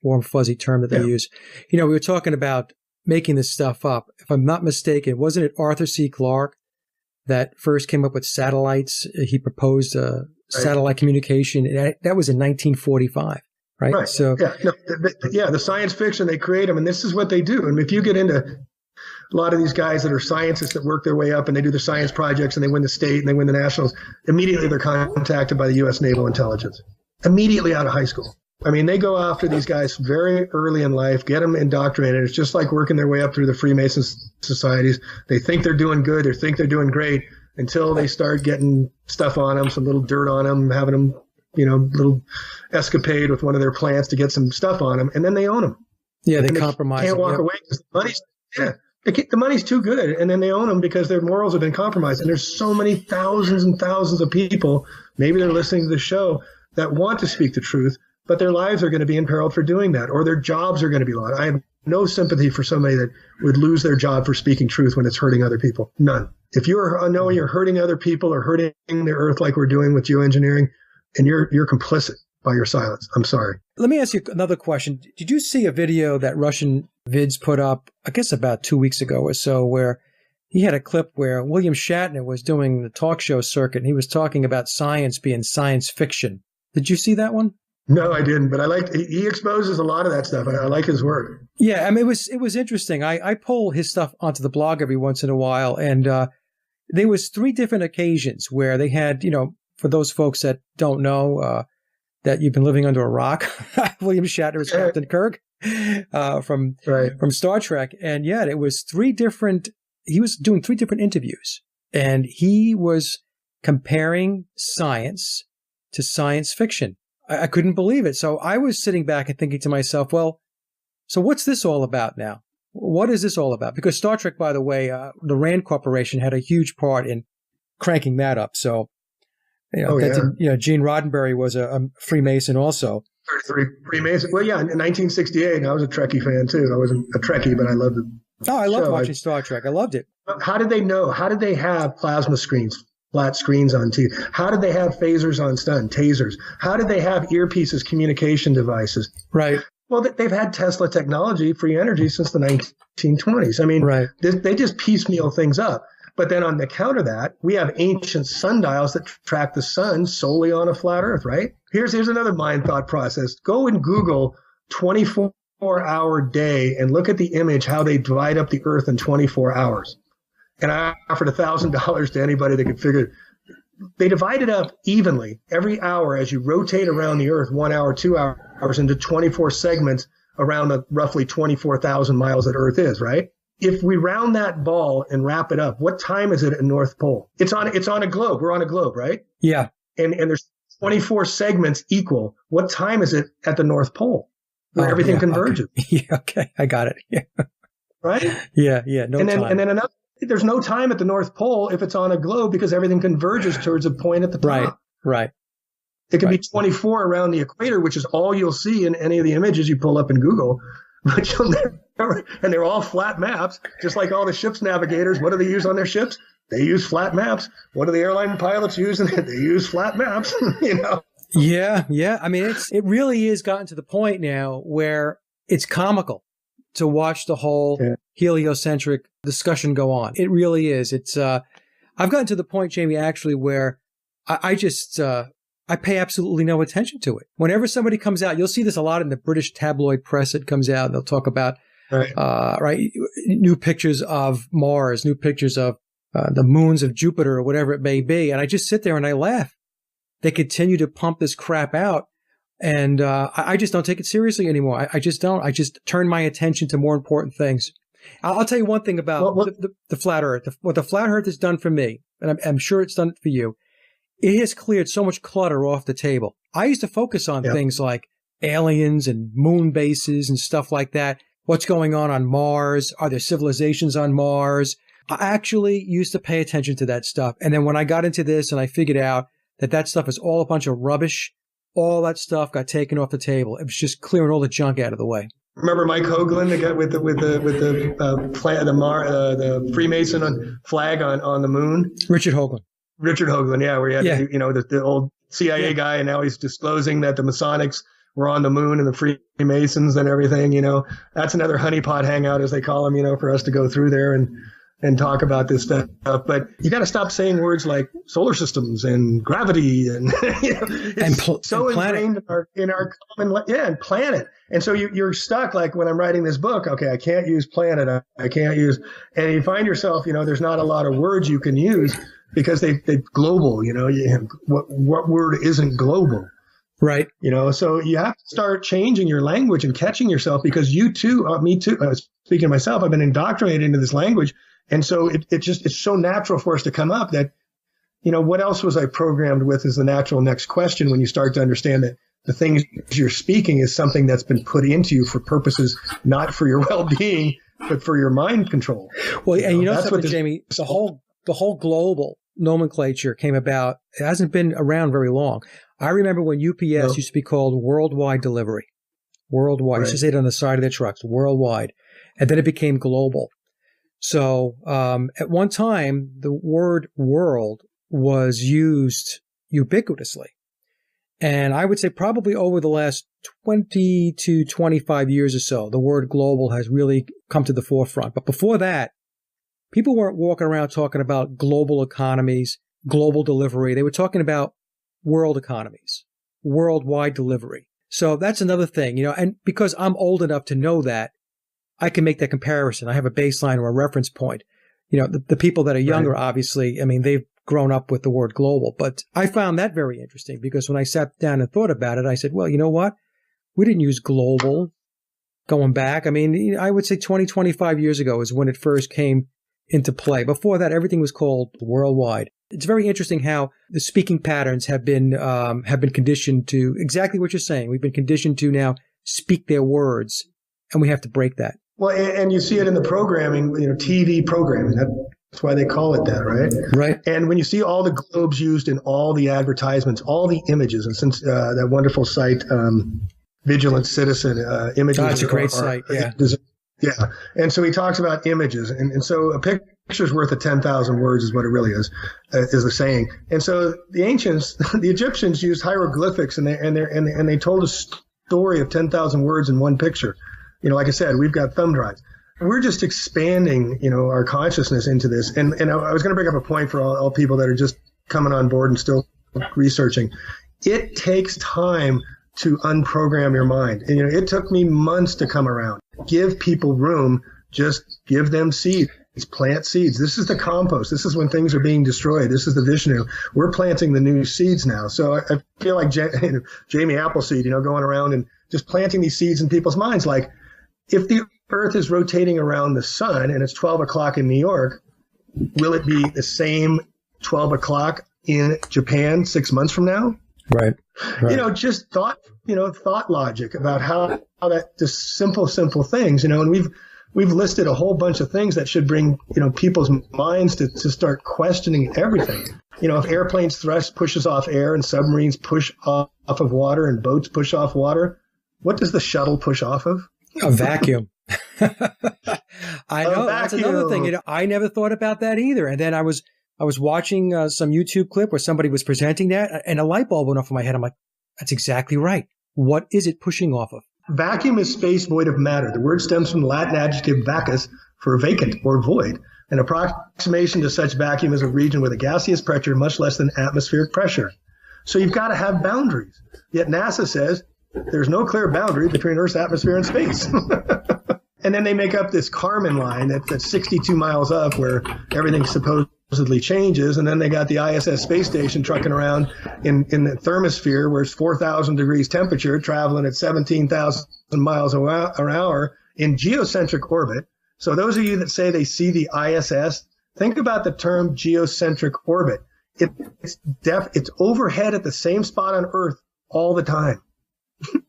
warm, fuzzy term that they use. We were talking about making this stuff up. If I'm not mistaken, wasn't it Arthur C. Clarke that first came up with satellites? He proposed satellite communication. That was in 1945. Right. So, the science fiction, they create them, and this is what they do. And if you get into a lot of these guys that are scientists that work their way up and they do their science projects and they win the state and they win the nationals, immediately they're contacted by the U.S. Naval Intelligence, immediately out of high school. I mean, they go after these guys very early in life, get them indoctrinated. It's just like working their way up through the Freemason societies. They think they're doing good. They think they're doing great until they start getting stuff on them, some little dirt on them, having them, little escapade with one of their plants to get some stuff on them, and then they own them. Yeah, they compromise. Can't walk away because the money's too good, and then they own them because their morals have been compromised. And there's so many thousands and thousands of people, maybe they're listening to the show, that want to speak the truth, but their lives are going to be imperiled for doing that, or their jobs are going to be lost. I have no sympathy for somebody that would lose their job for speaking truth when it's hurting other people. None. If you're knowing you're hurting other people or hurting the earth like we're doing with geoengineering, and you're complicit by your silence. I'm sorry. Let me ask you another question. Did you see a video that Russian Vids put up, I guess about 2 weeks ago or so, where he had a clip where William Shatner was doing the talk show circuit, and he was talking about science being science fiction. Did you see that one? No, I didn't, but he exposes a lot of that stuff, and I like his work. Yeah, I mean, it was interesting. I pull his stuff onto the blog every once in a while, and there was 3 different occasions where they had, for those folks that don't know, that you've been living under a rock, William Shatner is Captain Kirk from Star Trek. And yet it was he was doing 3 different interviews, and he was comparing science to science fiction. I couldn't believe it. So I was sitting back and thinking to myself, well, so what's this all about now? What is this all about? Because Star Trek, by the way, the Rand Corporation had a huge part in cranking that up. So, Gene Roddenberry was a Freemason also. 33 Freemason. Well, yeah, in 1968, I was a Trekkie fan too. I wasn't a Trekkie, but I loved it. Oh, I loved watching Star Trek. I loved it. How did they know? How did they have plasma screens, flat screens on TV? How did they have phasers on stun, tasers? How did they have earpieces, communication devices? Right. Well, they've had Tesla technology, free energy, since the 1920s. I mean, they just piecemeal things up. But then on the counter that, we have ancient sundials that track the sun solely on a flat earth, right? Here's another mind thought process. Go and Google 24-hour day and look at the image, how they divide up the earth in 24 hours. And I offered $1,000 to anybody that could figure. They divide it up evenly every hour as you rotate around the earth, 1 hour, 2 hours, into 24 segments around the roughly 24,000 miles that earth is, right? If we round that ball and wrap it up, what time is it at North Pole? It's on a globe. We're on a globe, right? Yeah. And there's 24 segments equal. What time is it at the North Pole where everything converges? Okay. Yeah, okay. I got it. Yeah. Right? Yeah. No and then, time. And then there's no time at the North Pole if it's on a globe because everything converges towards a point at the top. Right. It could be 24 around the equator, which is all you'll see in any of the images you pull up in Google. but you'll never, and they're all flat maps, just like all the ship's navigators. What do they use on their ships? They use flat maps. What do the airline pilots use? They use flat maps, Yeah. I mean, it really is gotten to the point now where it's comical to watch the whole heliocentric discussion go on. It really is. I've gotten to the point, Jamie, actually, where I pay absolutely no attention to it. Whenever somebody comes out, you'll see this a lot in the British tabloid press. It comes out, they'll talk about, new pictures of Mars, new pictures of the moons of Jupiter or whatever it may be. And I just sit there and I laugh. They continue to pump this crap out. And I just don't take it seriously anymore. I just don't. I just turn my attention to more important things. I'll tell you one thing about the flat Earth. What the flat Earth has done for me, and I'm sure it's done for you, it has cleared so much clutter off the table. I used to focus on things like aliens and moon bases and stuff like that. What's going on Mars? Are there civilizations on Mars? I actually used to pay attention to that stuff. And then when I got into this and I figured out that stuff is all a bunch of rubbish, all that stuff got taken off the table. It was just clearing all the junk out of the way. Remember Mike Hoagland, the guy with the Freemason flag on the moon? Richard Hoagland, yeah, where he had the old CIA guy, and now he's disclosing that the Masonics were on the moon and the Freemasons and everything. That's another honeypot hangout, as they call them, for us to go through there and talk about this stuff. But you got to stop saying words like solar systems and gravity and so ingrained in our common and planet. And so you're stuck, like when I'm writing this book, okay, I can't use planet, I can't use, and you find yourself, there's not a lot of words you can use because they global, what word isn't global? Right. So you have to start changing your language and catching yourself, because you too, me too, speaking of myself, I've been indoctrinated into this language. And so it's so natural for us to come up that, what else was I programmed with is the natural next question when you start to understand that the things you're speaking is something that's been put into you for purposes not for your well-being, but for your mind control. Well, and that's something, Jamie, the whole global nomenclature came about. It hasn't been around very long. I remember when UPS used to be called worldwide delivery. Worldwide. Right. Used to say it on the side of their trucks, worldwide. And then it became global. So at one time, the word world was used ubiquitously. And I would say probably over the last 20 to 25 years or so, the word global has really come to the forefront. But before that, people weren't walking around talking about global economies, global delivery. They were talking about world economies, worldwide delivery. So that's another thing, and because I'm old enough to know that, I can make that comparison. I have a baseline or a reference point. The people that are younger, obviously, they've grown up with the word global. But I found that very interesting because when I sat down and thought about it, I said, well, you know what? We didn't use global going back. I would say 20, 25 years ago is when it first came into play. Before that, everything was called worldwide. It's very interesting how the speaking patterns have been conditioned to exactly what you're saying. We've been conditioned to now speak their words, and we have to break that. Well, and you see it in the programming, TV programming. That's why they call it that, right? Right. And when you see all the globes used in all the advertisements, all the images, and since that wonderful site, Vigilant Citizen, images. That's a great site, yeah. Yeah. And so he talks about images. And so a picture's worth of 10,000 words is what it really is the saying. And so the ancients, the Egyptians used hieroglyphics, and they told a story of 10,000 words in one picture. Like I said, we've got thumb drives. We're just expanding, our consciousness into this. And I was going to bring up a point for all people that are just coming on board and still researching. It takes time to unprogram your mind. And, it took me months to come around. Give people room. Just give them seeds. Plant seeds. This is the compost. This is when things are being destroyed. This is the Vishnu. We're planting the new seeds now. So I feel like Jamie Appleseed, going around and just planting these seeds in people's minds. Like, if the Earth is rotating around the sun and it's 12 o'clock in New York, will it be the same 12 o'clock in Japan 6 months from now? Right. Just thought logic about how that just simple things, and we've listed a whole bunch of things that should bring, people's minds to start questioning everything. If airplanes thrust pushes off air and submarines push off of water and boats push off water, what does the shuttle push off of? A vacuum. I know that's another thing. I never thought about that either. And then I was watching some YouTube clip where somebody was presenting that, and a light bulb went off in my head. I'm like, that's exactly right. What is it pushing off of? Vacuum is space void of matter. The word stems from the Latin adjective vacus for vacant or void. An approximation to such vacuum is a region with a gaseous pressure much less than atmospheric pressure. So you've got to have boundaries. Yet NASA says there's no clear boundary between Earth's atmosphere and space. And then they make up this Kármán line that's 62 miles up where everything supposedly changes. And then they got the ISS space station trucking around in the thermosphere where it's 4,000 degrees temperature, traveling at 17,000 miles an hour in geocentric orbit. So those of you that say they see the ISS, think about the term geocentric orbit. It's overhead at the same spot on Earth all the time.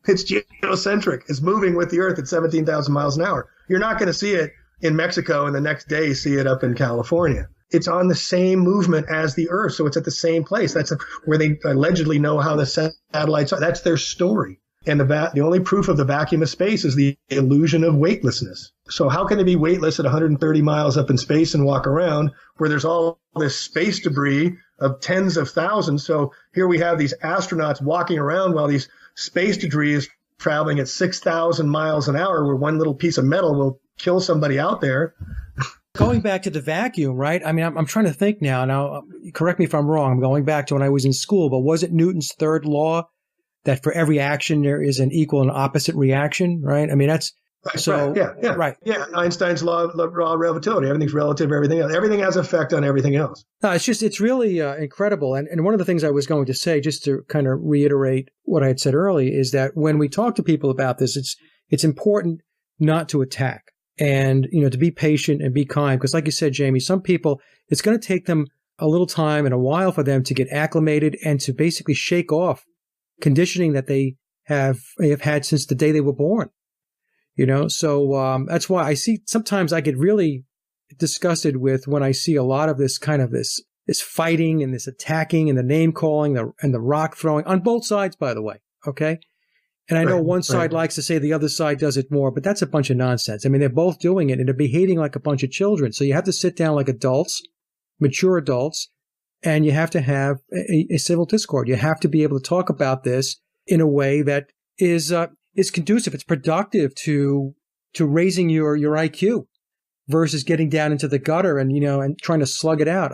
It's geocentric. It's moving with the Earth at 17,000 miles an hour. You're not going to see it in Mexico and the next day see it up in California. It's on the same movement as the Earth, so it's at the same place. That's where they allegedly know how the satellites are. That's their story. And the only proof of the vacuum of space is the illusion of weightlessness. So how can they be weightless at 130 miles up in space and walk around where there's all this space debris of tens of thousands? So here we have these astronauts walking around while these space debris is traveling at 6,000 miles an hour, where one little piece of metal will kill somebody out there. Going back to the vacuum, right? I mean, I'm trying to think now. Now, correct me if I'm wrong. I'm going back to when I was in school, but was it Newton's third law that for every action there is an equal and opposite reaction, right? I mean, that's right, so right, yeah. Right. Yeah, Einstein's law of relativity. Everything's relative. Everything has effect on everything else. No, it's really incredible. And one of the things I was going to say, just to kind of reiterate what I had said earlier, is that when we talk to people about this, it's important not to attack and, to be patient and be kind. Because like you said, Jamie, some people, it's going to take them a little time and a while for them to get acclimated and to basically shake off conditioning that they have had since the day they were born. So that's why sometimes I get really disgusted with when I see a lot of this kind of this fighting and this attacking and the name calling and the rock throwing on both sides, by the way. Okay. And I know one side likes to say the other side does it more, but that's a bunch of nonsense. I mean, they're both doing it and they're behaving like a bunch of children. So you have to sit down like adults, mature adults, and you have to have a civil discord. You have to be able to talk about this in a way that is conducive. It's productive to raising your IQ versus getting down into the gutter and trying to slug it out.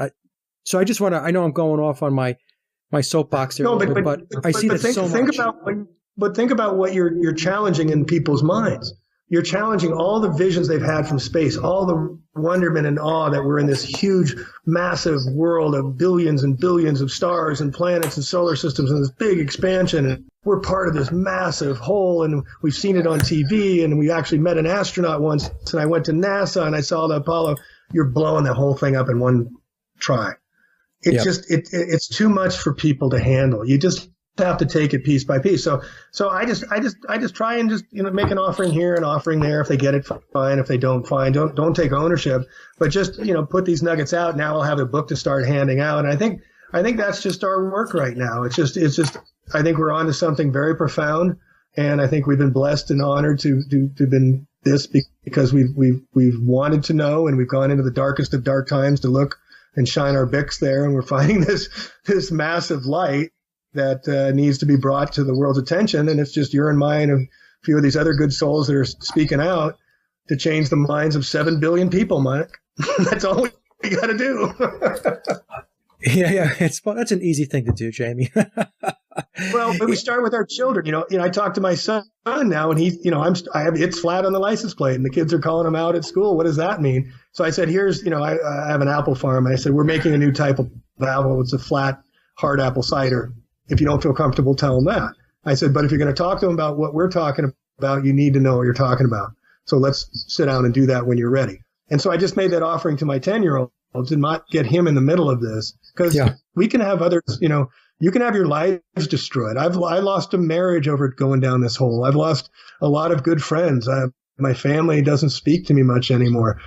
So I just want to. I know I'm going off on my soapbox there, but I see that so much. Think about what you're challenging in people's minds. You're challenging all the visions they've had from space, all the wonderment and awe that we're in this huge, massive world of billions and billions of stars and planets and solar systems and this big expansion. And we're part of this massive whole, and we've seen it on TV, and we actually met an astronaut once, and I went to NASA and I saw the Apollo. You're blowing the whole thing up in one try. It's too much for people to handle. You just have to take it piece by piece. So I just try and just make an offering here and offering there. If they get it, fine. If they don't, fine. Don't take ownership, but just put these nuggets out. Now I'll have a book to start handing out. And I think that's just our work right now. It's just I think we're on to something very profound, and I think we've been blessed and honored to been this because we've wanted to know, and we've gone into the darkest of dark times to look and shine our Bics there, and we're finding this massive light that needs to be brought to the world's attention. And it's just your and mine and a few of these other good souls that are speaking out to change the minds of 7 billion people, Mike. That's all we got to do. Yeah. That's an easy thing to do, Jamie. Well, but we start with our children. I talk to my son now, and he's, it's flat on the license plate, and the kids are calling him out at school. What does that mean? So I said, here's, I have an apple farm. I said, we're making a new type of apple. It's a flat, hard apple cider. If you don't feel comfortable, tell them that. I said, but if you're going to talk to them about what we're talking about, you need to know what you're talking about. So let's sit down and do that when you're ready. And so I just made that offering to my 10-year-old to not get him in the middle of this, because we can have others, you can have your lives destroyed. I lost a marriage over going down this hole. I've lost a lot of good friends. My family doesn't speak to me much anymore.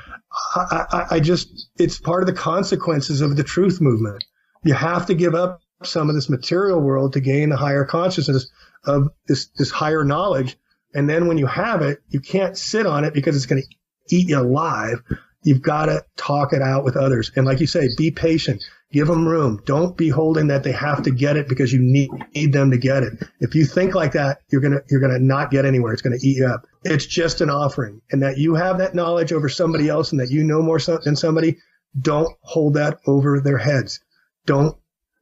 It's part of the consequences of the truth movement. You have to give up some of this material world to gain a higher consciousness of this higher knowledge. And then when you have it, you can't sit on it because it's going to eat you alive. You've got to talk it out with others. And like you say, be patient. Give them room. Don't be holding that they have to get it because you need them to get it. If you think like that, you're gonna not get anywhere. It's going to eat you up. It's just an offering. And that you have that knowledge over somebody else and that you know more than somebody, don't hold that over their heads. Don't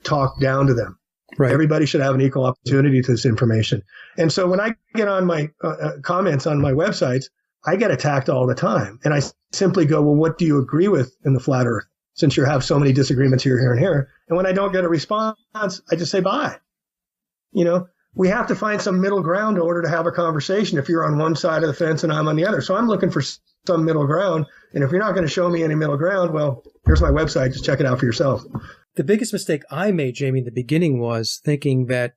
talk down to them. Right. Everybody should have an equal opportunity to this information. And so when I get on my comments on my websites, I get attacked all the time. And I simply go, well, what do you agree with in the flat earth? Since you have so many disagreements here, here, and here. And when I don't get a response, I just say bye. You know, we have to find some middle ground in order to have a conversation if you're on one side of the fence and I'm on the other. So I'm looking for some middle ground. And if you're not going to show me any middle ground, well, here's my website. Just check it out for yourself. The biggest mistake I made, Jamie, in the beginning was thinking that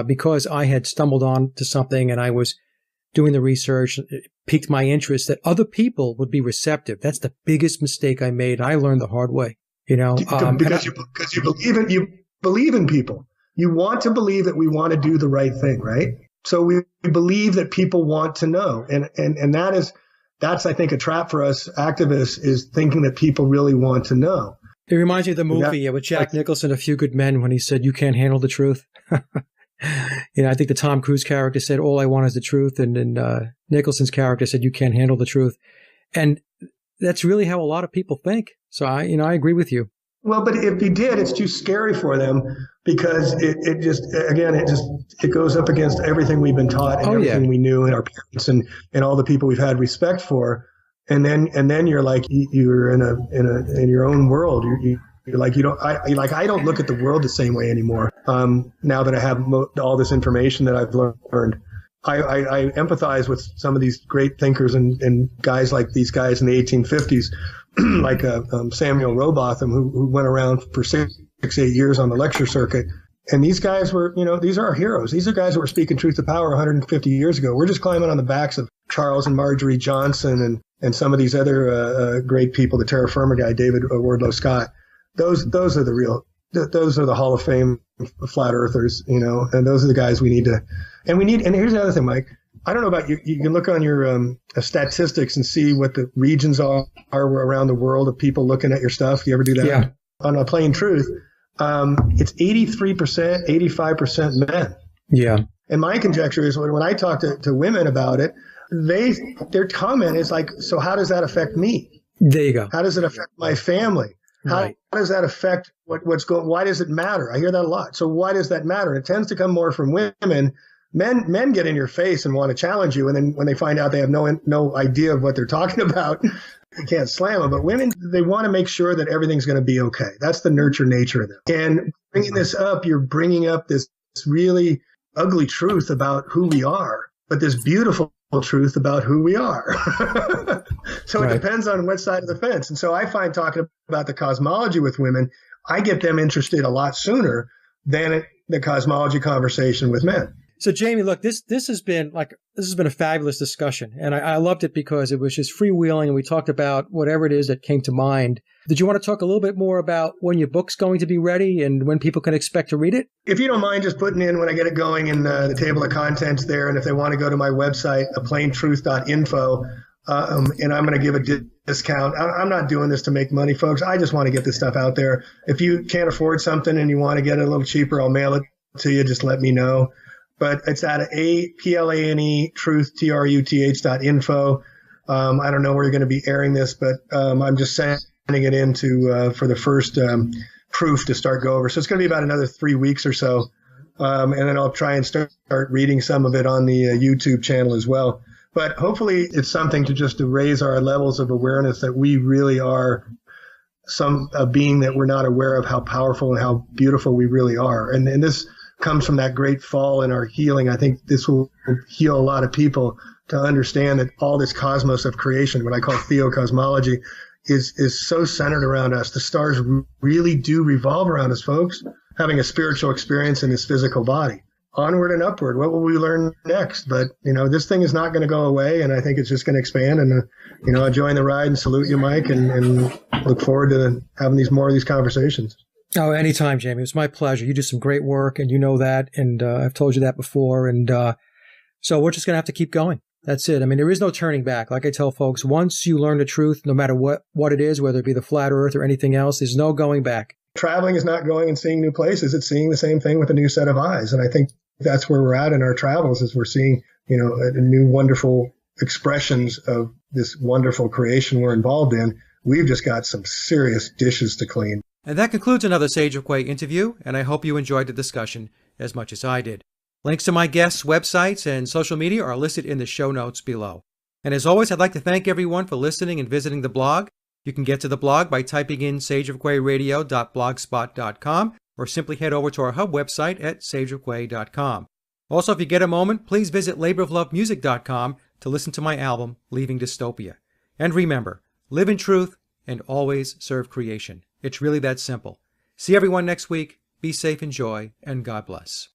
because I had stumbled on to something and I was doing the research, it piqued my interest, that other people would be receptive. That's the biggest mistake I made. I learned the hard way, you know. Because you believe in people. You want to believe that we want to do the right thing, right? So we believe that people want to know. And that's, I think, a trap for us activists, is thinking that people really want to know. It reminds me of the movie with Jack Nicholson, A Few Good Men, when he said, "You can't handle the truth." You know, I think the Tom Cruise character said, "All I want is the truth." And Nicholson's character said, "You can't handle the truth." And that's really how a lot of people think. So I agree with you. Well, but if he did, it's too scary for them because it goes up against everything we've been taught and everything we knew, and our parents and all the people we've had respect for. And then you're like, you're in your own world. You're like, I don't look at the world the same way anymore. Now that I have all this information that I've learned, I empathize with some of these great thinkers and guys like these guys in the 1850s, like Samuel Rowbotham, who went around for 8 years on the lecture circuit. And these guys were, these are our heroes. These are guys who were speaking truth to power 150 years ago. We're just climbing on the backs of Charles and Marjorie Johnson and some of these other great people, the terra firma guy, David Wardlow Scott. Those are the Hall of Fame flat earthers, and those are the guys we need to, and here's the other thing, Mike. I don't know about you. You can look on your statistics and see what the regions are around the world of people looking at your stuff. You ever do that? Yeah. On A Plain Truth, it's 83%, 85% men. Yeah. And my conjecture is when I talk to women about it, their comment is like, so how does that affect me? There you go. How does it affect my family? How does that affect what's going? Why does it matter? I hear that a lot. So why does that matter? It tends to come more from women. Men get in your face and want to challenge you, and then when they find out they have no idea of what they're talking about, you can't slam them. But women, they want to make sure that everything's going to be okay. That's the nurture nature of them. And bringing this up, you're bringing up this really ugly truth about who we are, but this beautiful truth about who we are. So it depends on what side of the fence. And so I find talking about the cosmology with women, I get them interested a lot sooner than the cosmology conversation with men. So Jamie, look, this has been a fabulous discussion, and I loved it because it was just freewheeling, and we talked about whatever it is that came to mind. Did you want to talk a little bit more about when your book's going to be ready and when people can expect to read it? If you don't mind just putting in when I get it going in the table of contents there, and if they want to go to my website, aplaintruth.info, and I'm going to give a discount. I'm not doing this to make money, folks. I just want to get this stuff out there. If you can't afford something and you want to get it a little cheaper, I'll mail it to you. Just let me know. But it's at APLANE truth, TRUTH.info. I don't know where you're going to be airing this, but I'm just sending it in for the first proof to start go over. So it's going to be about another 3 weeks or so. And then I'll try and start reading some of it on the YouTube channel as well. But hopefully it's something to raise our levels of awareness that we really are a being that we're not aware of how powerful and how beautiful we really are. And this comes from that great fall in our healing. I think this will heal a lot of people to understand that all this cosmos of creation, what I call theocosmology, is so centered around us. The stars really do revolve around us, folks, having a spiritual experience in this physical body. Onward and upward. What will we learn next? But, this thing is not going to go away, and I think it's just going to expand. And, I join the ride and salute you, Mike, and look forward to having more of these conversations. Oh, anytime, Jamie. It's my pleasure. You do some great work, and you know that, and I've told you that before. And so we're just going to have to keep going. That's it. I mean, there is no turning back. Like I tell folks, once you learn the truth, no matter what it is, whether it be the flat earth or anything else, there's no going back. Traveling is not going and seeing new places. It's seeing the same thing with a new set of eyes. And I think that's where we're at in our travels, is we're seeing, new wonderful expressions of this wonderful creation we're involved in. We've just got some serious dishes to clean. And that concludes another Sage of Quay interview, and I hope you enjoyed the discussion as much as I did. Links to my guests' websites and social media are listed in the show notes below. And as always, I'd like to thank everyone for listening and visiting the blog. You can get to the blog by typing in sageofquayradio.blogspot.com or simply head over to our hub website at sageofquay.com. Also, if you get a moment, please visit laboroflovemusic.com to listen to my album, Leaving Dystopia. And remember, live in truth and always serve creation. It's really that simple. See everyone next week. Be safe, enjoy, and God bless.